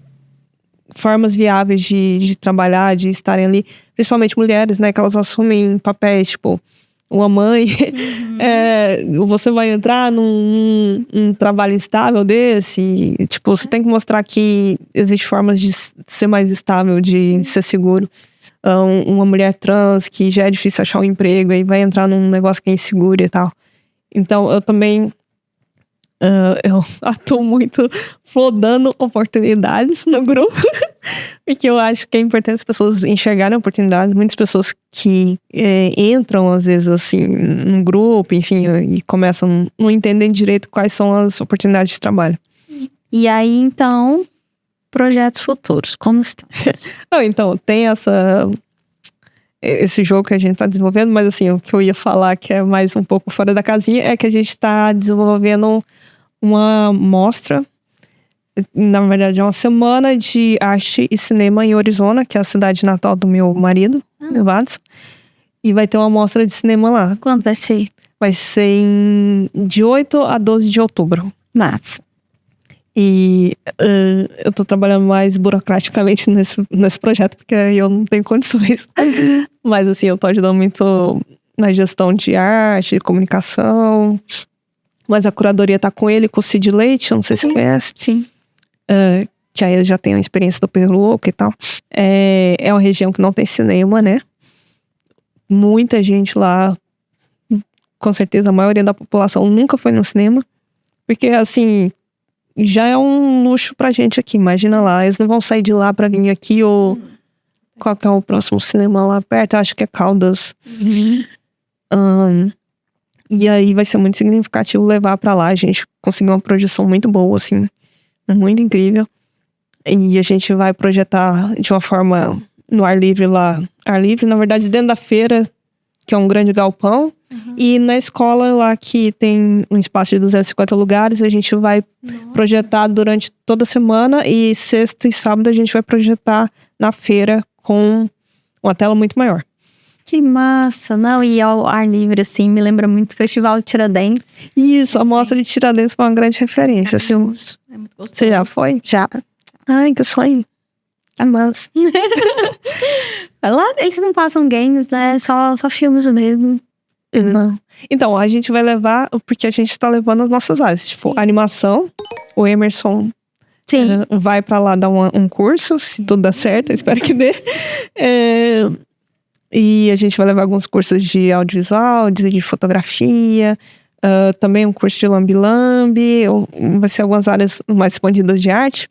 formas viáveis de trabalhar, de estarem ali, principalmente mulheres, né? Que elas assumem papéis, tipo, uma mãe. Você vai entrar num trabalho instável desse, e, tipo, você tem que mostrar que existe formas de ser mais estável, de ser seguro. Uma mulher trans que já é difícil achar um emprego e vai entrar num negócio que é inseguro e tal. Então eu também eu atuo muito flodando oportunidades no grupo, porque eu acho que é importante as pessoas enxergarem oportunidades. Muitas pessoas que entram às vezes assim num grupo, enfim, e começam, não entendem direito quais são as oportunidades de trabalho. E aí então, projetos futuros, como estão? Então, tem esse jogo que a gente está desenvolvendo, mas assim, o que eu ia falar que é mais um pouco fora da casinha é que a gente está desenvolvendo uma mostra, na verdade é uma semana de arte e cinema em Arizona, que é a cidade natal do meu marido, Nevada, e vai ter uma mostra de cinema lá. Quando vai ser? Vai ser de 8 a 12 de outubro. Massa. E eu tô trabalhando mais burocraticamente nesse projeto, porque eu não tenho condições. Mas assim, eu tô ajudando muito na gestão de arte, de comunicação. Mas a curadoria tá com ele, com o Cid Leite, eu não sei se você conhece. Sim. Que aí já tem a experiência do Perro Louco e tal. É uma região que não tem cinema, né? Muita gente lá, com certeza a maioria da população nunca foi no cinema. Porque assim, já é um luxo pra gente aqui, imagina lá. Eles não vão sair de lá pra vir aqui, ou qual que é o próximo cinema lá perto? Eu acho que é Caldas. E aí vai ser muito significativo levar pra lá. A gente conseguiu uma projeção muito boa, assim, muito incrível. E a gente vai projetar de uma forma no ar livre lá. Ar livre, na verdade, dentro da feira, que é um grande galpão. E na escola lá, que tem um espaço de 250 lugares, a gente vai projetar durante toda a semana. E sexta e sábado a gente vai projetar na feira com uma tela muito maior. Que massa, não? E ao ar livre, assim, me lembra muito o Festival de Tiradentes. Isso, a mostra de Tiradentes foi uma grande referência. Assim. É muito gostoso. Você já foi? Já. Ai, que sonho. É massa. Lá eles não passam games, né? Só filmes mesmo. Não. Então, a gente vai levar, porque a gente tá levando as nossas áreas. Tipo, animação, o Emerson vai pra lá dar um curso, se tudo dá certo, eu espero que dê. E a gente vai levar alguns cursos de audiovisual, de fotografia, também um curso de lambi-lambi, vai ser algumas áreas mais expandidas de arte,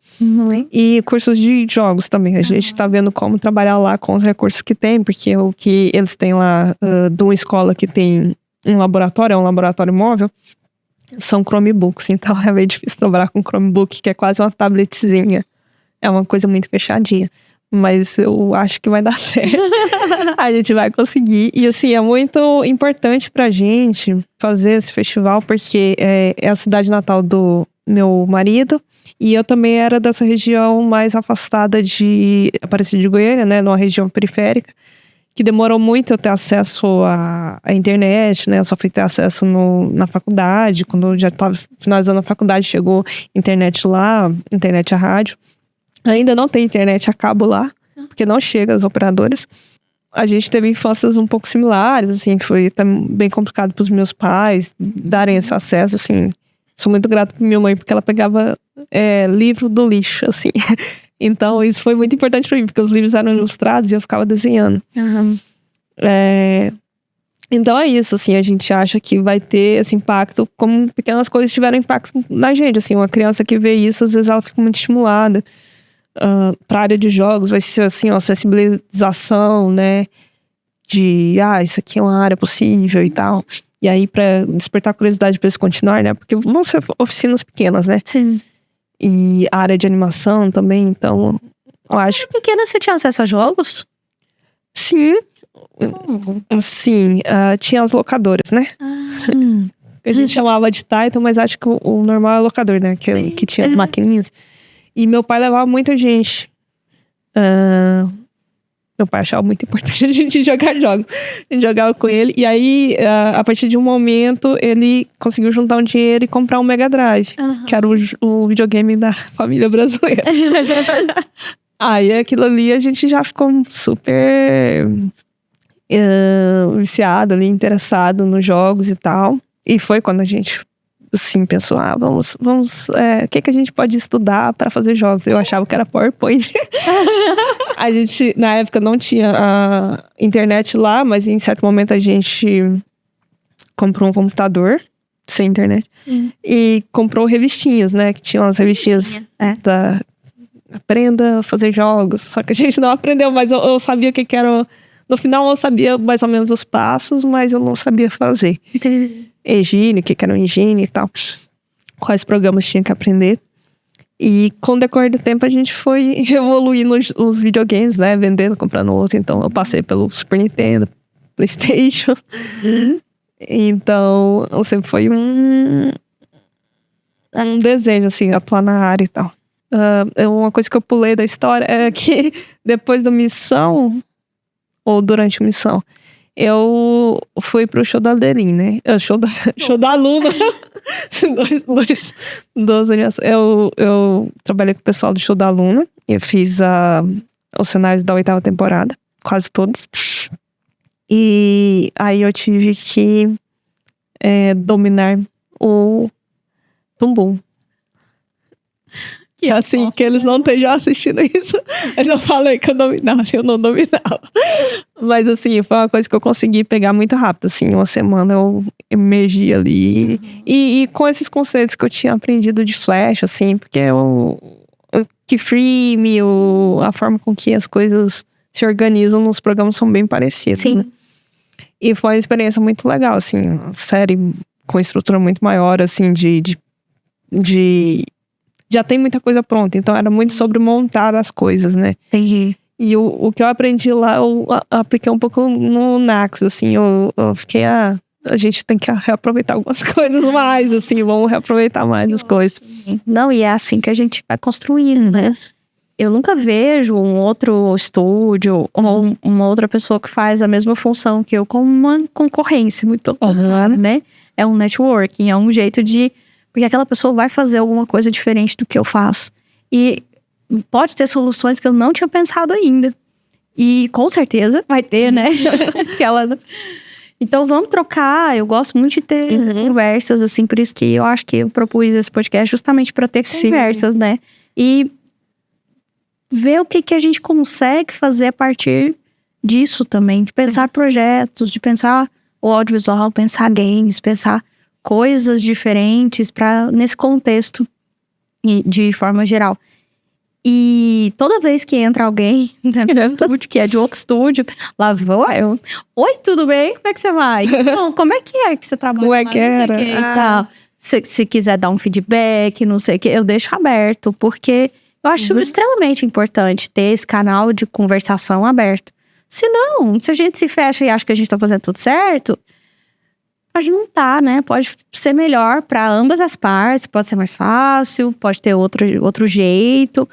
e cursos de jogos também. A gente tá vendo como trabalhar lá com os recursos que tem, porque o que eles têm lá de uma escola que tem um laboratório, é um laboratório móvel, são Chromebooks, então é meio difícil trabalhar com Chromebook, que é quase uma tabletzinha. É uma coisa muito fechadinha. Mas eu acho que vai dar certo. A gente vai conseguir. E assim, é muito importante pra gente fazer esse festival, porque é a cidade natal do meu marido. E eu também era dessa região mais afastada de Aparecida de Goiânia, né? Numa região periférica, que demorou muito eu ter acesso à internet, né? Eu só fui ter acesso na faculdade. Quando eu já estava finalizando a faculdade, chegou internet lá, internet a rádio. Ainda não tem internet a cabo lá, porque não chega as operadoras. A gente teve infâncias um pouco similares, assim, foi bem complicado para os meus pais darem esse acesso, assim. Sou muito grata para minha mãe, porque ela pegava livro do lixo, assim. Então, isso foi muito importante para mim, porque os livros eram ilustrados e eu ficava desenhando. Então é isso, assim, a gente acha que vai ter esse impacto, como pequenas coisas tiveram impacto na gente, assim. Uma criança que vê isso, às vezes ela fica muito estimulada. Para a área de jogos vai ser assim, uma sensibilização, né, de isso aqui é uma área possível e tal, e aí para despertar curiosidade para eles continuar, né, porque vão ser oficinas pequenas, né. Sim. E a área de animação também, então eu acho... Pequena, você tinha acesso a jogos? Sim. Assim, tinha as locadoras, né. A gente chamava de Titan, mas acho que o normal é locador, né? Que tinha as maquininhas. E meu pai levava muita gente. Meu pai achava muito importante a gente jogar jogos. A gente jogava com ele. E aí, a partir de um momento, ele conseguiu juntar um dinheiro e comprar um Mega Drive. Que era o videogame da família brasileira. Aí, aquilo ali, a gente já ficou super viciado ali, interessado nos jogos e tal. E foi quando a gente, assim, pensou, o que a gente pode estudar para fazer jogos? Eu achava que era PowerPoint. A gente, na época, não tinha a internet lá, mas em certo momento a gente comprou um computador sem internet e comprou revistinhas, né? Que tinham as revistinhas da Aprenda a fazer jogos. Só que a gente não aprendeu, mas eu sabia o que era. No final eu sabia mais ou menos os passos, mas eu não sabia fazer. Engine, o que era um engine e tal. Quais programas tinha que aprender. E com o decorrer do tempo a gente foi evoluindo os videogames, né? Vendendo, comprando outro. Então eu passei pelo Super Nintendo, PlayStation. Então sempre foi um desejo, assim, atuar na área e tal. Uma coisa que eu pulei da história é que depois da missão, ou durante a missão, eu fui pro show da Adeline, né? Show da Luna. Dois animações. Eu trabalhei com o pessoal do show da Luna. Eu fiz os cenários da 8ª temporada. Quase todos. E aí eu tive que dominar o Tumbum. Que assim, que eles não estejam assistindo isso. Mas eu falei que eu não dominava. Mas assim, foi uma coisa que eu consegui pegar muito rápido. Assim, uma semana eu emergi ali. E com esses conceitos que eu tinha aprendido de Flash, assim, porque o keyframe, a forma com que as coisas se organizam nos programas são bem parecidos. Sim. Né? E foi uma experiência muito legal, assim, uma série com estrutura muito maior, assim, já tem muita coisa pronta, então era muito sobre montar as coisas, né? Entendi. E o que eu aprendi lá, eu apliquei um pouco no Nax, assim, eu fiquei, a gente tem que reaproveitar algumas coisas mais, assim, vamos reaproveitar mais as coisas. Não, e é assim que a gente vai construindo, né? Eu nunca vejo um outro estúdio ou uma outra pessoa que faz a mesma função que eu como uma concorrência muito, né? É um networking, é um jeito de... Porque aquela pessoa vai fazer alguma coisa diferente do que eu faço. E pode ter soluções que eu não tinha pensado ainda. E com certeza vai ter, né? Então vamos trocar. Eu gosto muito de ter conversas, assim. Por isso que eu acho que eu propus esse podcast justamente para ter conversas, né? E ver o que a gente consegue fazer a partir disso também. De pensar projetos, de pensar o audiovisual, pensar games, pensar coisas diferentes nesse contexto de forma geral. E toda vez que entra alguém que é de outro estúdio, lá vou eu. Oi, tudo bem? Como é que você vai? Bom, como é que você trabalha? Como é que era? E tal. Se quiser dar um feedback, não sei o que, eu deixo aberto, porque eu acho extremamente importante ter esse canal de conversação aberto. Se a gente se fecha e acha que a gente tá fazendo tudo certo, pode não tá, né? Pode ser melhor para ambas as partes, pode ser mais fácil, pode ter outro jeito,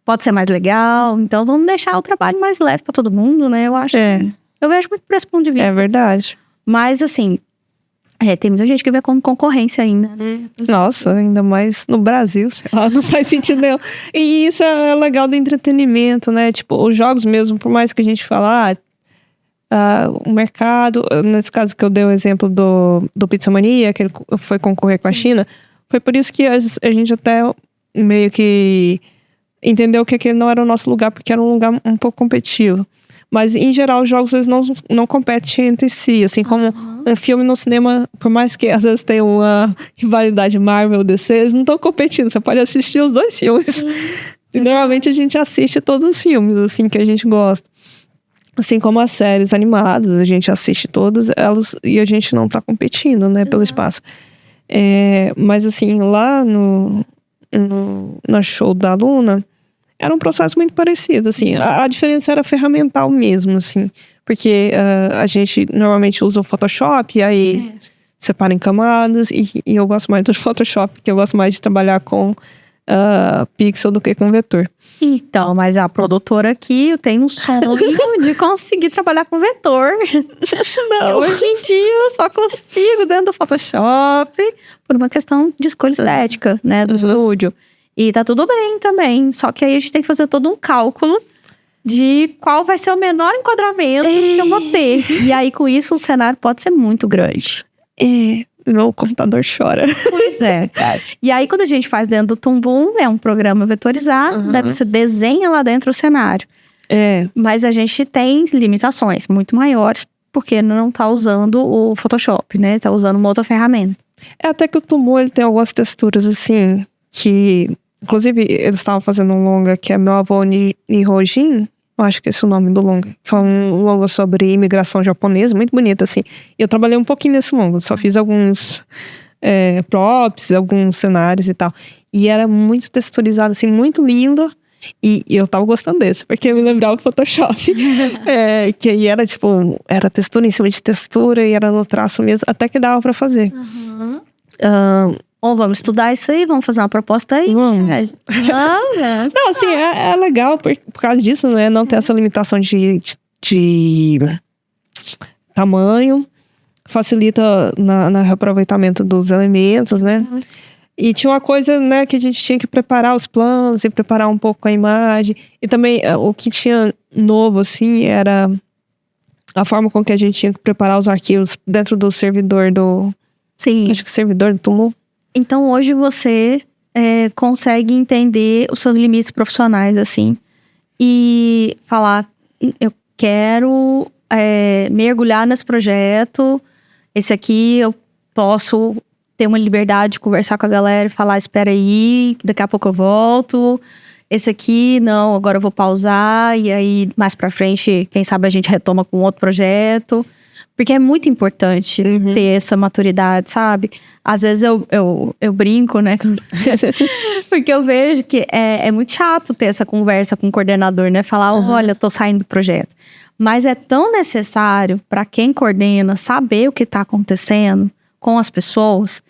pode ser mais legal. Então vamos deixar o trabalho mais leve para todo mundo, né? Eu acho. Eu vejo muito por esse ponto de vista. É verdade. Mas assim, tem muita gente que vê como concorrência ainda, né? Nossa, ainda mais no Brasil, sei lá, não faz sentido nenhum. E isso é legal do entretenimento, né? Tipo, os jogos mesmo, por mais que a gente fale, o mercado, nesse caso que eu dei o exemplo do Pizza Mania, que ele foi concorrer com a China, foi por isso que a gente até meio que entendeu que aquele não era o nosso lugar, porque era um lugar um pouco competitivo. Mas, em geral, os jogos eles não competem entre si. Assim como um filme no cinema, por mais que às vezes tenha uma rivalidade Marvel, DC, eles não estão competindo. Você pode assistir os dois filmes. E normalmente a gente assiste todos os filmes, assim, que a gente gosta. Assim como as séries animadas, a gente assiste todas elas e a gente não tá competindo, né, pelo espaço. Mas assim, lá no show da Luna, era um processo muito parecido, assim. A diferença era ferramental mesmo, assim. Porque a gente normalmente usa o Photoshop, e aí separa em camadas. E eu gosto mais do Photoshop, porque eu gosto mais de trabalhar com pixel do que com vetor. Então, mas a produtora aqui tem um sonho de conseguir trabalhar com vetor. Não. Hoje em dia eu só consigo dentro do Photoshop por uma questão de escolha estética, né, do estúdio. E tá tudo bem também, só que aí a gente tem que fazer todo um cálculo de qual vai ser o menor enquadramento que eu vou ter. E aí com isso o cenário pode ser muito grande. Meu computador chora. Pois é. E aí, quando a gente faz dentro do Tumbum, é um programa vetorizado, daí você desenha lá dentro o cenário. Mas a gente tem limitações muito maiores, porque não tá usando o Photoshop, né? Tá usando uma outra ferramenta. Até que o Tumbum, ele tem algumas texturas, assim, que... Inclusive, eles estavam fazendo um longa que é Meu Avô Nihojin. Eu acho que esse é o nome do longa. Que é um longa sobre imigração japonesa, muito bonito, assim. E eu trabalhei um pouquinho nesse longa, só fiz alguns props, alguns cenários e tal. E era muito texturizado, assim, muito lindo. E eu tava gostando desse, porque me lembrava o Photoshop. Que aí era, tipo, era textura em cima de textura e era no traço mesmo, até que dava pra fazer. Ou vamos estudar isso aí, vamos fazer uma proposta aí. Não, assim, é legal por causa disso, né? Não ter essa limitação de tamanho. Facilita no reaproveitamento dos elementos, né? E tinha uma coisa, né, que a gente tinha que preparar os planos e preparar um pouco a imagem. E também o que tinha novo, assim, era a forma com que a gente tinha que preparar os arquivos dentro do servidor do... Sim. Acho que servidor do Tumbum. Então, hoje você consegue entender os seus limites profissionais, assim. E falar, eu quero mergulhar nesse projeto. Esse aqui eu posso ter uma liberdade de conversar com a galera e falar, espera aí, daqui a pouco eu volto. Esse aqui, não, agora eu vou pausar. E aí, mais pra frente, quem sabe a gente retoma com outro projeto. Porque é muito importante ter essa maturidade, sabe? Às vezes eu brinco, né? Porque eu vejo que é muito chato ter essa conversa com o coordenador, né? Falar, olha, eu tô saindo do projeto. Mas é tão necessário para quem coordena saber o que tá acontecendo com as pessoas.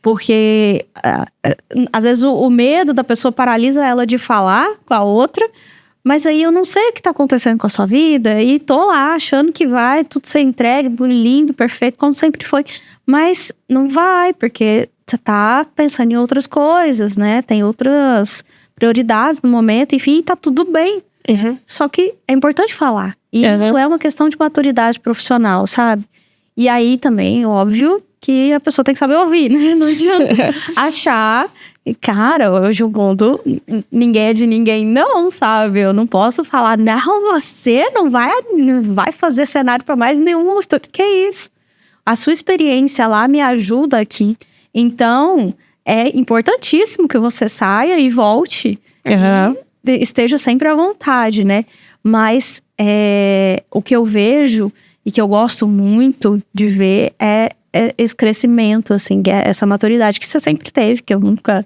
Porque às vezes o medo da pessoa paralisa ela de falar com a outra. Mas aí eu não sei o que tá acontecendo com a sua vida e tô lá achando que vai tudo ser entregue, lindo, perfeito, como sempre foi. Mas não vai, porque você tá pensando em outras coisas, né? Tem outras prioridades no momento, enfim, tá tudo bem. Só que é importante falar. E isso é uma questão de maturidade profissional, sabe? E aí também, óbvio, que a pessoa tem que saber ouvir, né? Não adianta achar... Cara, hoje o mundo, ninguém é de ninguém não, sabe? Eu não posso falar, não, você não vai fazer cenário para mais nenhum estúdio. Que isso? A sua experiência lá me ajuda aqui. Então, é importantíssimo que você saia e volte. E esteja sempre à vontade, né? Mas o que eu vejo e que eu gosto muito de ver é esse crescimento, assim, essa maturidade que você sempre teve, que eu nunca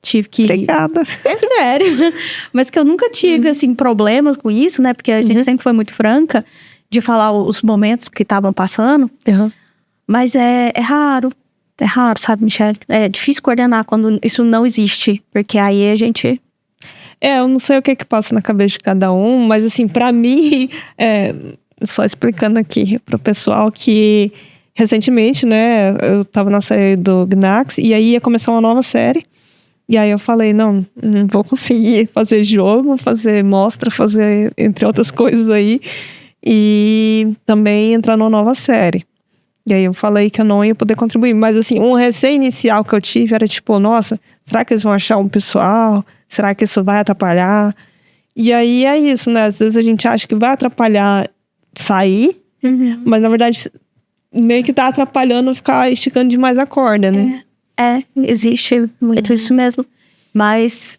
tive que... Obrigada. É sério. Mas que eu nunca tive, assim, problemas com isso, né? Porque a gente sempre foi muito franca de falar os momentos que estavam passando. Mas é raro, sabe, Michelle? É difícil coordenar quando isso não existe, porque aí a gente... eu não sei o que passa na cabeça de cada um, mas, assim, pra mim, só explicando aqui pro pessoal que... Recentemente, né, eu tava na série do Gnax e aí ia começar uma nova série. E aí eu falei, não vou conseguir fazer jogo, fazer mostra, fazer entre outras coisas aí. E também entrar numa nova série. E aí eu falei que eu não ia poder contribuir. Mas assim, um receio inicial que eu tive era tipo, nossa, será que eles vão achar um pessoal? Será que isso vai atrapalhar? E aí é isso, né, às vezes a gente acha que vai atrapalhar sair, mas na verdade... meio que tá atrapalhando ficar esticando demais a corda, né? Existe muito isso mesmo. Mas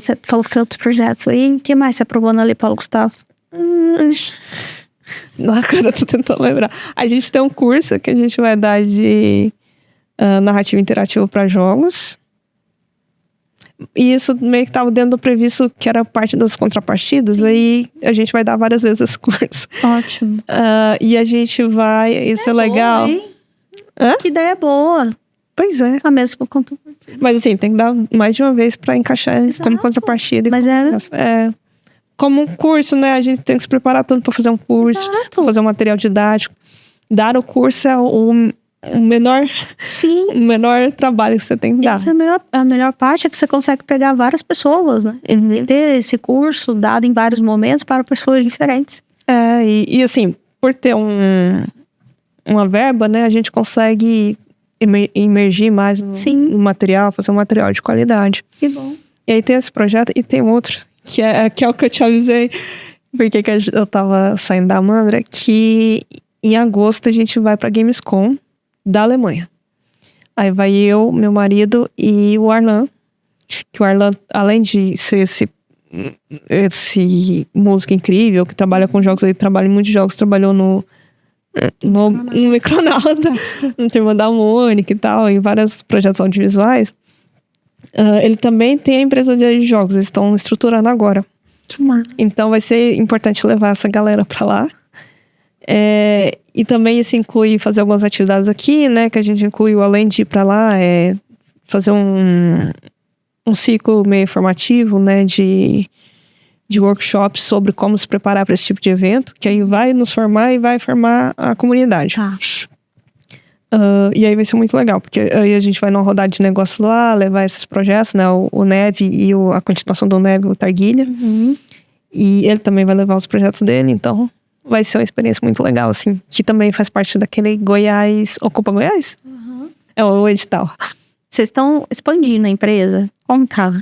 você falou que tem outros projetos aí. O que mais você aprovou ali, Paulo Gustavo? Agora eu tô tentando lembrar. A gente tem um curso que a gente vai dar de narrativa interativa para jogos. E isso meio que tava dentro do previsto, que era parte das contrapartidas. Aí a gente vai dar várias vezes esse curso. Ótimo. E a gente vai... Isso é legal. Bom, Hã? Que ideia boa. Pois é. A mesma Mas assim, tem que dar mais de uma vez pra encaixar Exato. como contrapartida. Mas era... Como um curso, né? A gente tem que se preparar tanto pra fazer um curso, Exato. pra fazer um material didático. Dar o curso é o menor, Sim. o menor trabalho que você tem que dar. Essa é a melhor parte é que você consegue pegar várias pessoas, né? Ter esse curso dado em vários momentos para pessoas diferentes. E assim, por ter uma verba, né? A gente consegue imergir mais no material, fazer um material de qualidade. Que bom. E aí tem esse projeto e tem outro, que é o que eu te avisei, porque que eu tava saindo da Amandra, que em agosto a gente vai pra Gamescom da Alemanha. Aí vai eu, meu marido e o Arlan. Que o Arlan, além de ser esse músico incrível, que trabalha com jogos, ele trabalha em muitos jogos, trabalhou no Micronauta, no Turma da Mônica e tal, em vários projetos audiovisuais. Ele também tem a empresa de jogos, eles estão estruturando agora. Então vai ser importante levar essa galera pra lá. E também isso inclui fazer algumas atividades aqui, né? Que a gente incluiu, além de ir pra lá, fazer um ciclo meio formativo, né? De workshops sobre como se preparar para esse tipo de evento. Que aí vai nos formar e vai formar a comunidade. Tá. E aí vai ser muito legal, porque aí a gente vai numa rodada de negócios lá, levar esses projetos, né? O Neve e a continuação do Neve, o Targuilha. E ele também vai levar os projetos dele, então vai ser uma experiência muito legal, assim. Que também faz parte daquele Goiás... Ocupa Goiás? É o edital. Vocês estão expandindo a empresa? Como tá?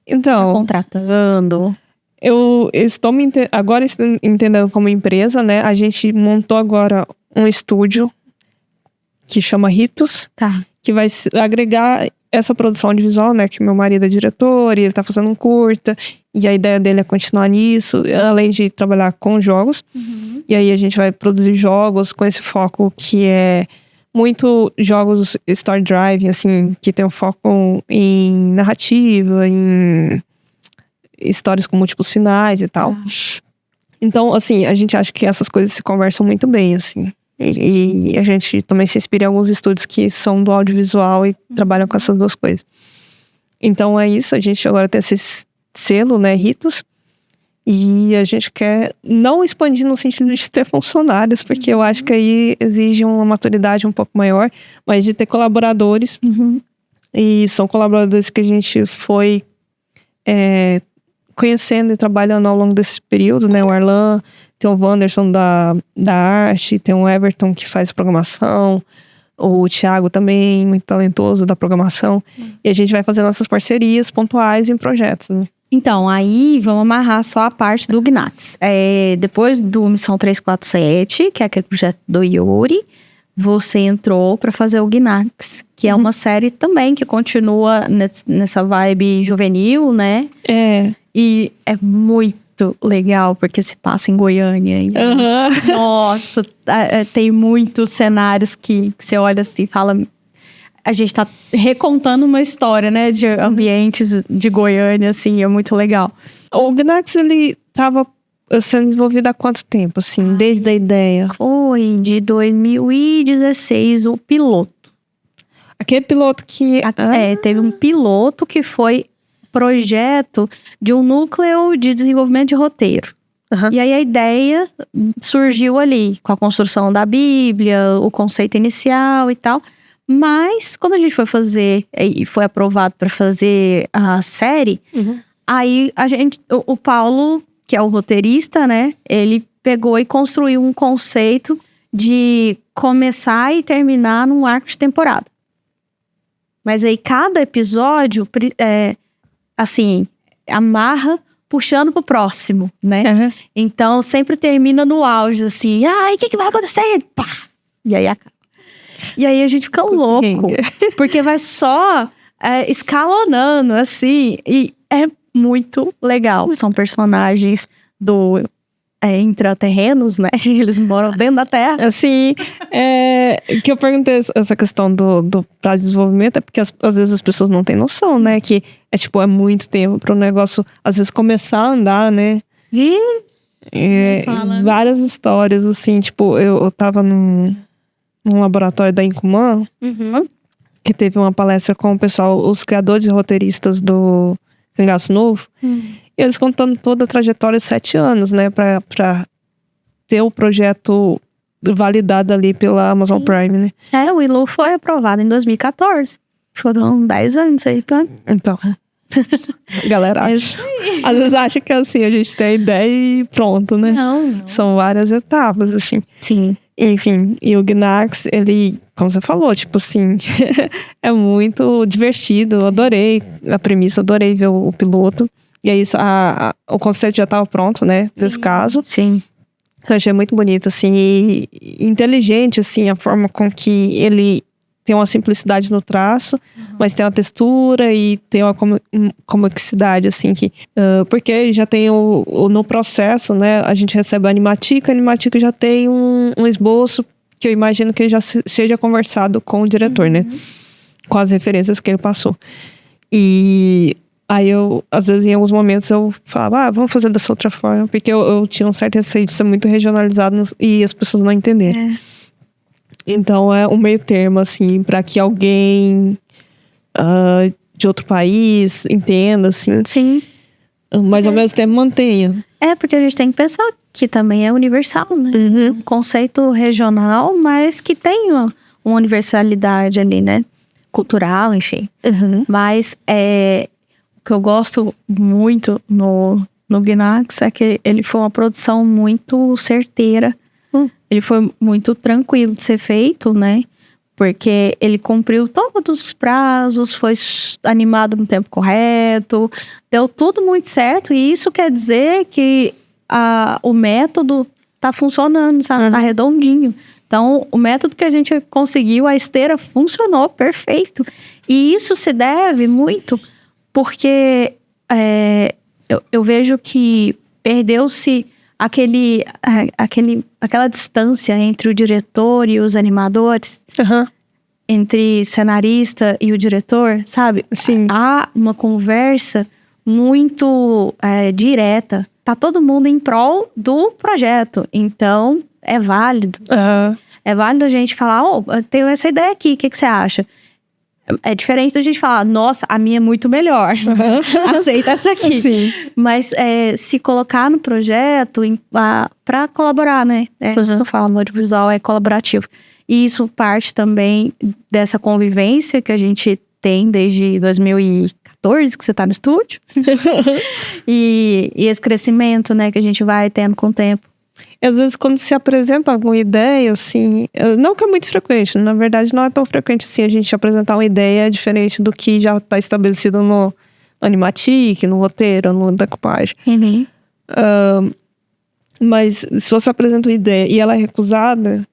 Então... Contratando? Eu estou agora entendendo como empresa, né? A gente montou agora um estúdio que chama Ritos. Tá. Que vai agregar essa produção audiovisual, né? Que meu marido é diretor e ele tá fazendo um curta. E a ideia dele é continuar nisso, além de trabalhar com jogos. E aí a gente vai produzir jogos com esse foco que é muito jogos story drive, assim, que tem um foco em narrativa, em histórias com múltiplos finais e tal. Então, assim, a gente acha que essas coisas se conversam muito bem, assim. E a gente também se inspira em alguns estúdios que são do audiovisual e trabalham com essas duas coisas. Então é isso, a gente agora tem esse selo, né, Ritos. E a gente quer não expandir no sentido de ter funcionários, porque eu acho que aí exige uma maturidade um pouco maior, mas de ter colaboradores. E são colaboradores que a gente foi conhecendo e trabalhando ao longo desse período, né? O Arlan, tem o Wanderson da arte, tem o Everton que faz programação, o Thiago também, muito talentoso da programação. E a gente vai fazendo essas parcerias pontuais em projetos, né? Então, aí vamos amarrar só a parte do Gnax. Depois do Missão 347, que é aquele projeto do Yuri, você entrou para fazer o Gnax, que é uma série também que continua nessa vibe juvenil, né? E é muito legal, porque se passa em Goiânia. Nossa, tem muitos cenários que você olha assim e fala... A gente tá recontando uma história, né? De ambientes de Goiânia, assim, é muito legal. O Gnax, ele tava sendo desenvolvido há quanto tempo, assim? Desde a ideia? Foi de 2016 o piloto. Aquele piloto que... Teve um piloto que foi projeto de um núcleo de desenvolvimento de roteiro. E aí a ideia surgiu ali, com a construção da Bíblia, o conceito inicial e tal. Mas, quando a gente foi fazer, e foi aprovado para fazer a série, aí o Paulo, que é o roteirista, né? Ele pegou e construiu um conceito de começar e terminar num arco de temporada. Mas aí, cada episódio, assim, amarra puxando pro próximo, né? Então, sempre termina no auge, assim. E o que vai acontecer? Pá! E aí acaba. E aí a gente fica louco, porque vai só escalonando, assim, e é muito legal. São personagens intraterrenos, né? Eles moram dentro da Terra. Assim, que eu perguntei essa questão do prazo de desenvolvimento, é porque às vezes as pessoas não têm noção, né? Que é muito tempo para o negócio, às vezes, começar a andar, né? E várias histórias, assim, tipo, eu tava num laboratório da Incuman, que teve uma palestra com o pessoal, os criadores e roteiristas do Cangaço Novo, e eles contando toda a trajetória de 7 anos, né, pra ter o projeto validado ali pela Amazon Prime, né? O Willow foi aprovado em 2014. Foram 10 anos aí. Então, galera, às vezes acha que assim, a gente tem a ideia e pronto, né? Não. São várias etapas, assim. Sim. Enfim, e o Gnax, ele, como você falou, tipo assim, é muito divertido, eu adorei a premissa, adorei ver o piloto. E aí, o conceito já estava pronto, né, desse caso. Sim. Eu achei muito bonito, assim, e inteligente, assim, a forma com que ele tem uma simplicidade no traço, mas tem uma textura e tem uma comicidade, assim, que... porque já tem no processo, né, a gente recebe a animatica já tem um esboço que eu imagino que já seja conversado com o diretor, né, com as referências que ele passou. E... aí eu, às vezes, em alguns momentos eu falava, vamos fazer dessa outra forma, porque eu tinha um certo receio de ser muito regionalizado e as pessoas não entenderem. Então é um meio termo, assim, para que alguém de outro país entenda, assim. Sim. Mas ao mesmo tempo mantenha. Porque a gente tem que pensar que também é universal, né? Um conceito regional, mas que tem uma universalidade ali, né? Cultural, enfim. Mas o que eu gosto muito no Gnax é que ele foi uma produção muito certeira. Ele foi muito tranquilo de ser feito, né? Porque ele cumpriu todos os prazos, foi animado no tempo correto, deu tudo muito certo. E isso quer dizer que o método tá funcionando, sabe? Tá redondinho. Então, o método que a gente conseguiu, a esteira funcionou perfeito. E isso se deve muito porque eu vejo que perdeu-se aquela distância entre o diretor e os animadores, entre cenarista e o diretor, sabe? Sim. Há uma conversa muito direta. Tá todo mundo em prol do projeto, então é válido. É válido a gente falar, tenho essa ideia aqui, o que você acha? É diferente da gente falar, nossa, a minha é muito melhor. Aceita essa aqui. Sim. Mas se colocar no projeto para colaborar, né? É isso que eu falo, o audiovisual é colaborativo. E isso parte também dessa convivência que a gente tem desde 2014, que você tá no estúdio. e esse crescimento, né, que a gente vai tendo com o tempo. E às vezes quando se apresenta alguma ideia, assim, não que é muito frequente, na verdade não é tão frequente assim a gente apresentar uma ideia diferente do que já está estabelecido no Animatic, no roteiro, no decupagem. Mas se você apresenta uma ideia e ela é recusada,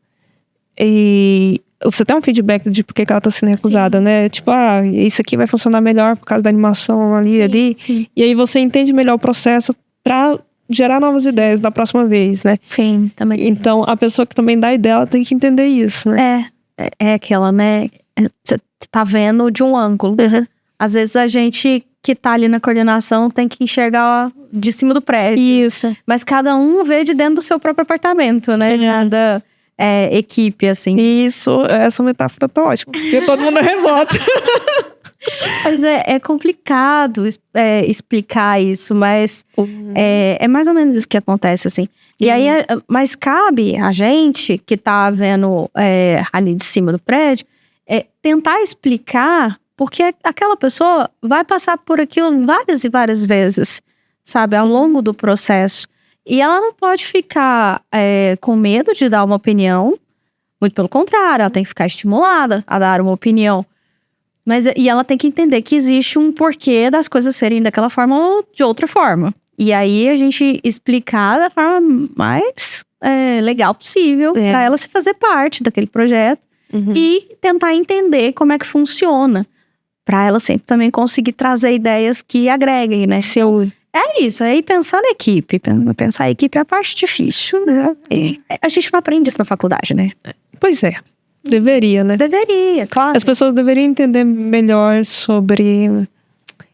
e você tem um feedback de por que ela está sendo recusada, né? Tipo, isso aqui vai funcionar melhor por causa da animação ali. Sim. E aí você entende melhor o processo para gerar novas ideias da próxima vez, né? Sim, também. Então, a pessoa que também dá ideia, ela tem que entender isso, né? É aquela, né? Você tá vendo de um ângulo. Às vezes a gente que tá ali na coordenação tem que enxergar de cima do prédio. Isso. Mas cada um vê de dentro do seu próprio apartamento, né? Cada equipe, assim. Isso, essa metáfora tá ótima. Porque todo mundo é remoto. Mas é complicado explicar isso, mas é mais ou menos isso que acontece, assim. E aí, mas cabe a gente que tá vendo ali de cima do prédio, tentar explicar, porque aquela pessoa vai passar por aquilo várias e várias vezes, sabe, ao longo do processo. E ela não pode ficar com medo de dar uma opinião, muito pelo contrário, ela tem que ficar estimulada a dar uma opinião. E ela tem que entender que existe um porquê das coisas serem daquela forma ou de outra forma. E aí a gente explicar da forma mais legal possível para ela se fazer parte daquele projeto e tentar entender como é que funciona. Para ela sempre também conseguir trazer ideias que agreguem, né? É isso, aí pensar na equipe. Pensar a equipe é a parte difícil, né? A gente não aprende isso na faculdade, né? Pois é. Deveria, né? Deveria, claro. As pessoas deveriam entender melhor sobre...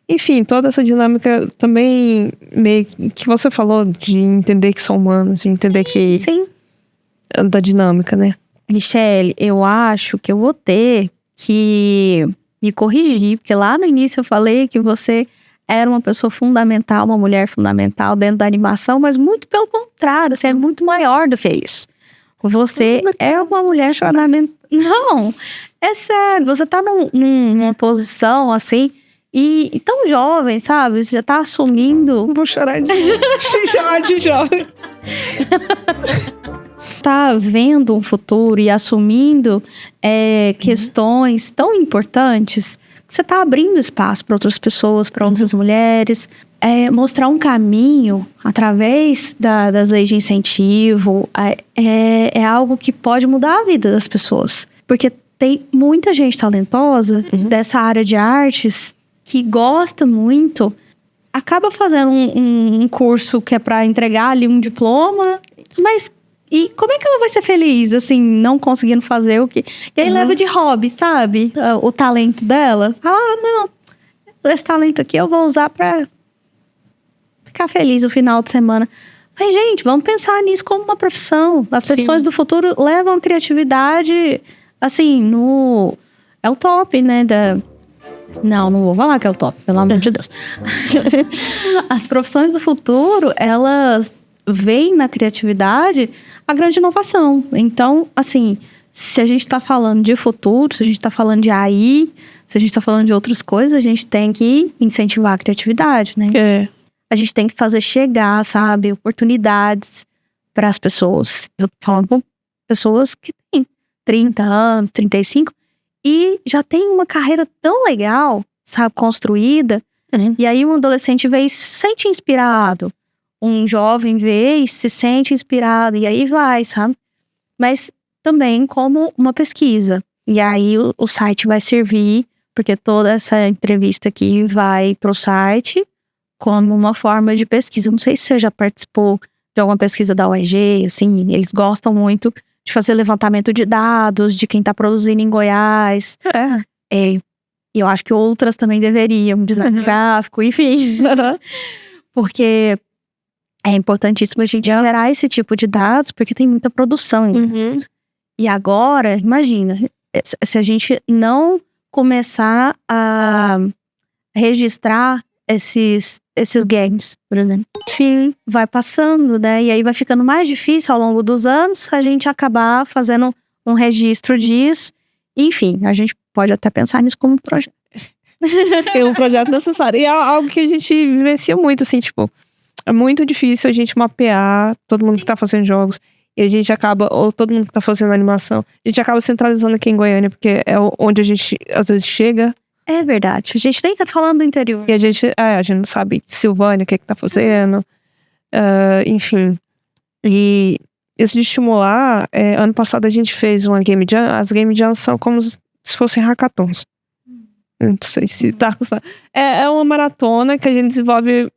Enfim, toda essa dinâmica também, meio que você falou, de entender que são humanos, de entender que... Sim. Da dinâmica, né? Michele, eu acho que eu vou ter que me corrigir, porque lá no início eu falei que você era uma pessoa fundamental, uma mulher fundamental dentro da animação, mas muito pelo contrário, você é muito maior do que isso. Você é uma mulher fundamental. Não, é sério, você tá numa posição assim, e tão jovem, sabe? Você já tá assumindo. Vou chorar de chamar de jovem. Tá vendo um futuro e assumindo questões tão importantes, que você tá abrindo espaço para outras pessoas, para outras mulheres, mostrar um caminho através das leis de incentivo é algo que pode mudar a vida das pessoas, porque tem muita gente talentosa dessa área de artes que gosta muito, acaba fazendo um curso que é para entregar ali um diploma, mas e como é que ela vai ser feliz, assim, não conseguindo fazer o que... E aí leva de hobby, sabe? O talento dela. Não, esse talento aqui eu vou usar pra ficar feliz no final de semana. Mas, gente, vamos pensar nisso como uma profissão. As profissões do futuro levam a criatividade, assim, é o top, né? Não vou falar que é o top, pelo amor de Deus. As profissões do futuro, elas veem na criatividade a grande inovação. Então, assim, se a gente tá falando de futuro, se a gente tá falando de AI, se a gente tá falando de outras coisas, a gente tem que incentivar a criatividade, né? A gente tem que fazer chegar, sabe, oportunidades para as pessoas. Eu tô falando com pessoas que têm 30 anos, 35, e já tem uma carreira tão legal, sabe, construída. E aí um adolescente vê e se sente inspirado. Um jovem vê e se sente inspirado, e aí vai, sabe? Mas também como uma pesquisa. E aí o site vai servir, porque toda essa entrevista aqui vai pro site como uma forma de pesquisa. Não sei se você já participou de alguma pesquisa da UEG, assim, eles gostam muito de fazer levantamento de dados, de quem tá produzindo em Goiás. E eu acho que outras também deveriam, design gráfico, enfim. Porque é importantíssimo a gente gerar esse tipo de dados, porque tem muita produção. E agora, imagina, se a gente não começar a registrar esses games, por exemplo. Sim. Vai passando, né? E aí vai ficando mais difícil ao longo dos anos a gente acabar fazendo um registro disso. Enfim, a gente pode até pensar nisso como um projeto. É um projeto necessário. E é algo que a gente vivencia muito, assim, tipo... É muito difícil a gente mapear todo mundo que tá fazendo jogos. E a gente acaba, ou todo mundo que tá fazendo animação, a gente acaba centralizando aqui em Goiânia, porque é onde a gente, às vezes, chega. É verdade. A gente nem tá falando do interior. E a gente não sabe Silvânia, o que tá fazendo. Enfim. E isso de estimular, ano passado a gente fez uma Game Jam. As Game Jams são como se fossem hackathons. Não sei se tá... É uma maratona que a gente desenvolve...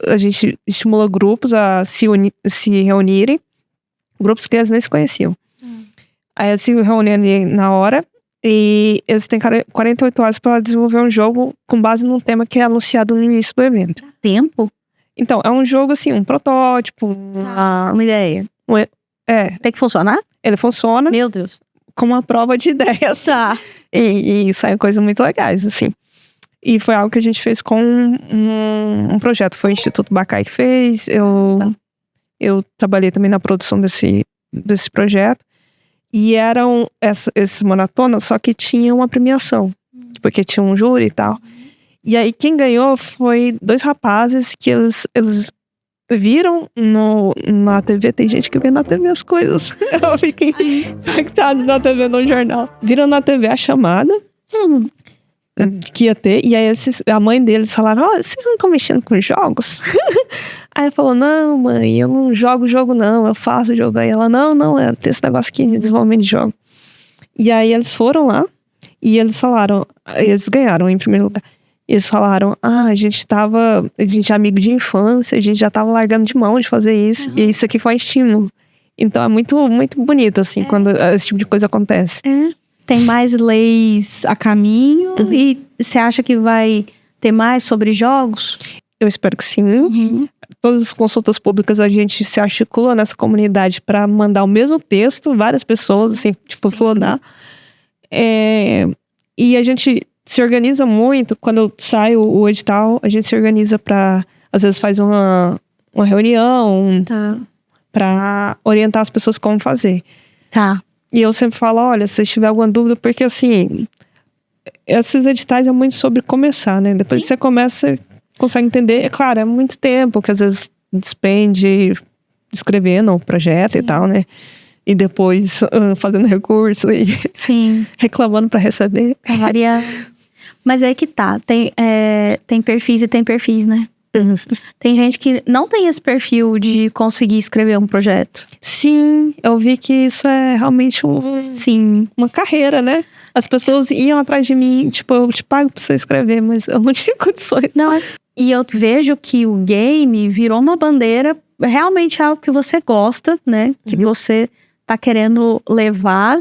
a gente estimula grupos a se reunirem, grupos que eles nem se conheciam. Aí eles se reúnem ali na hora e eles têm 48 horas para desenvolver um jogo com base num tema que é anunciado no início do evento. Dá tempo? Então, é um jogo assim, um protótipo. Uma ideia. Tem que funcionar? Ele funciona. Meu Deus. Como uma prova de ideias. Tá. E saem coisas muito legais, assim. E foi algo que a gente fez com um projeto. Foi o Instituto Bacai que fez. Eu trabalhei também na produção desse projeto. E eram esses maratonas, só que tinha uma premiação. Porque tinha um júri e tal. E aí quem ganhou foi 2 rapazes que eles viram na TV. Tem gente que vê na TV as coisas. Eu fiquei impactada na TV, no jornal. Viram na TV a chamada. Que ia ter, e aí a mãe deles falaram, vocês não estão mexendo com jogos? Aí ela falou, não mãe, eu não jogo jogo não, eu faço jogo. Aí ela, não, tem esse negócio aqui de desenvolvimento de jogo. E aí eles foram lá, e eles falaram, eles ganharam em primeiro lugar. Eles falaram, a gente é amigo de infância, a gente já tava largando de mão de fazer isso, e isso aqui foi um estímulo. Então é muito, muito bonito, assim, quando esse tipo de coisa acontece. Tem mais leis a caminho e você acha que vai ter mais sobre jogos? Eu espero que sim. Todas as consultas públicas a gente se articula nessa comunidade para mandar o mesmo texto, várias pessoas, assim, tipo, flodar. E a gente se organiza muito. Quando sai o edital, a gente se organiza para, às vezes faz uma reunião para orientar as pessoas como fazer. Tá. E eu sempre falo, olha, se tiver alguma dúvida, porque assim, esses editais é muito sobre começar, né? Depois que você começa, você consegue entender. É claro, é muito tempo que às vezes despende escrevendo o projeto e tal, né? E depois fazendo recurso e reclamando para receber. Tá variando. Mas é que tá. Tem perfis e tem perfis, né? Tem gente que não tem esse perfil de conseguir escrever um projeto. Sim, eu vi que isso é realmente uma carreira, né? As pessoas iam atrás de mim, tipo, eu te pago pra você escrever, mas eu não tinha condições. Não, e eu vejo que o game virou uma bandeira, realmente é algo que você gosta, né? Que você tá querendo levar,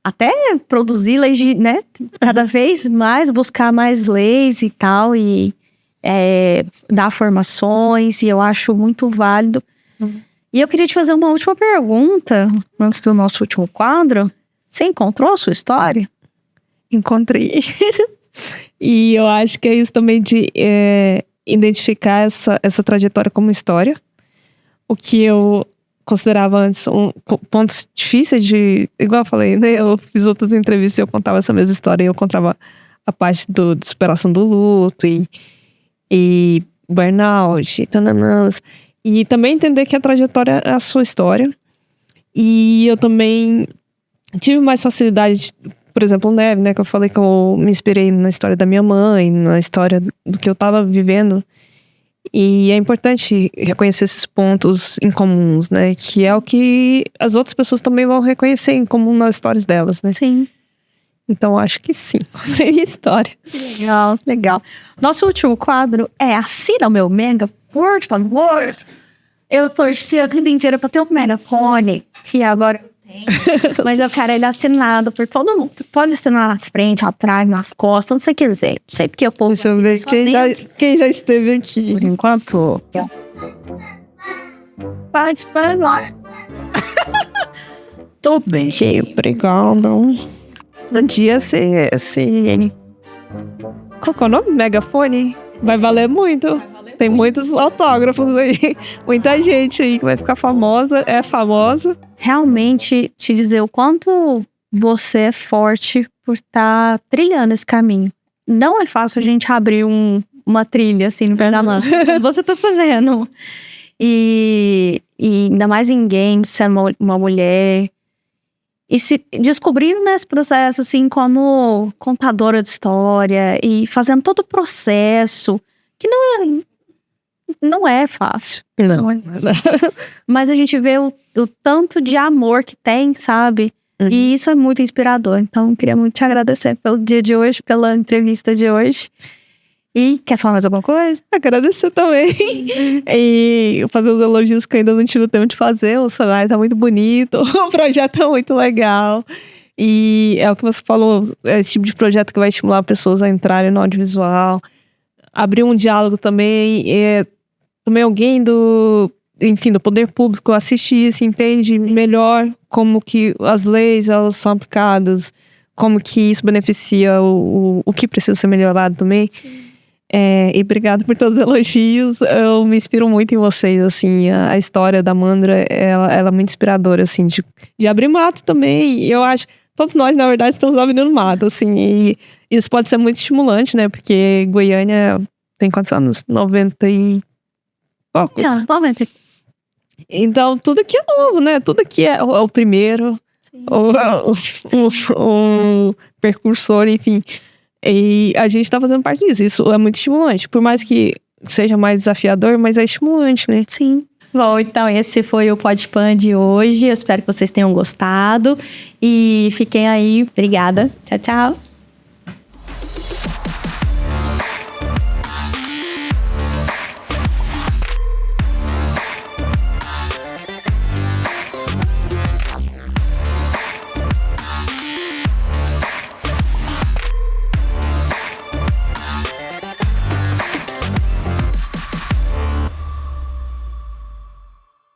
até produzir leis, né? Cada vez mais, buscar mais leis e tal, e dar formações, e eu acho muito válido. E eu queria te fazer uma última pergunta, antes do nosso último quadro. Você encontrou a sua história? Encontrei. E eu acho que é isso também de identificar essa trajetória como história. O que eu considerava antes pontos difíceis de... Igual eu falei, né? Eu fiz outras entrevistas e eu contava essa mesma história. E eu contava a parte de superação do luto e burnout, tanananas. E também entender que a trajetória é a sua história. E eu também tive mais facilidade, por exemplo, o Neve, né? Que eu falei que eu me inspirei na história da minha mãe, na história do que eu tava vivendo. E é importante reconhecer esses pontos incomuns, né? Que é o que as outras pessoas também vão reconhecer em comum nas histórias delas, né? Sim. Então, acho que sim. Tem história. Legal, legal. Nosso último quadro é assina o meu mega, por favor. Eu torci a vida inteira pra ter um megafone, que agora eu tenho. Mas eu quero ele assinado por todo mundo. Pode assinar na frente, atrás, nas costas, onde você quiser. Não sei porque eu posso. Deixa eu ver quem já esteve aqui. Por enquanto. Pode falar. Tô bem. Que obrigada. No dia assim. Qual que é o nome? Megafone? Vai valer muito. Tem muitos autógrafos aí. Muita gente aí que vai ficar famosa. É famosa. Realmente te dizer o quanto você é forte por estar trilhando esse caminho. Não é fácil a gente abrir uma trilha assim no pé da mão. Você tá fazendo. E ainda mais em games, sendo uma mulher. E se descobrindo nesse processo, assim, como contadora de história e fazendo todo o processo, que não é fácil. Não. Mas a gente vê o tanto de amor que tem, sabe? E isso é muito inspirador. Então, eu queria muito te agradecer pelo dia de hoje, pela entrevista de hoje. E quer falar mais alguma coisa? Agradecer também. E fazer os elogios que eu ainda não tive tempo de fazer. O cenário tá muito bonito. O projeto é muito legal. E é o que você falou. É esse tipo de projeto que vai estimular pessoas a entrarem no audiovisual. Abrir um diálogo também. Também alguém do poder público assistir, se entende melhor como que as leis elas são aplicadas. Como que isso beneficia o que precisa ser melhorado também. E obrigada por todos os elogios. Eu me inspiro muito em vocês, assim. A história da Mandra, ela é muito inspiradora, assim, de abrir mato também. E eu acho, todos nós, na verdade, estamos abrindo mato, assim. E isso pode ser muito estimulante, né? Porque Goiânia tem quantos anos? 90 e poucos. 90. Então, tudo aqui é novo, né? Tudo aqui é o primeiro. O percursor, enfim. E a gente tá fazendo parte disso. Isso é muito estimulante. Por mais que seja mais desafiador, mas é estimulante, né? Sim. Bom, então esse foi o PodPan de hoje. Eu espero que vocês tenham gostado. E fiquem aí. Obrigada. Tchau, tchau.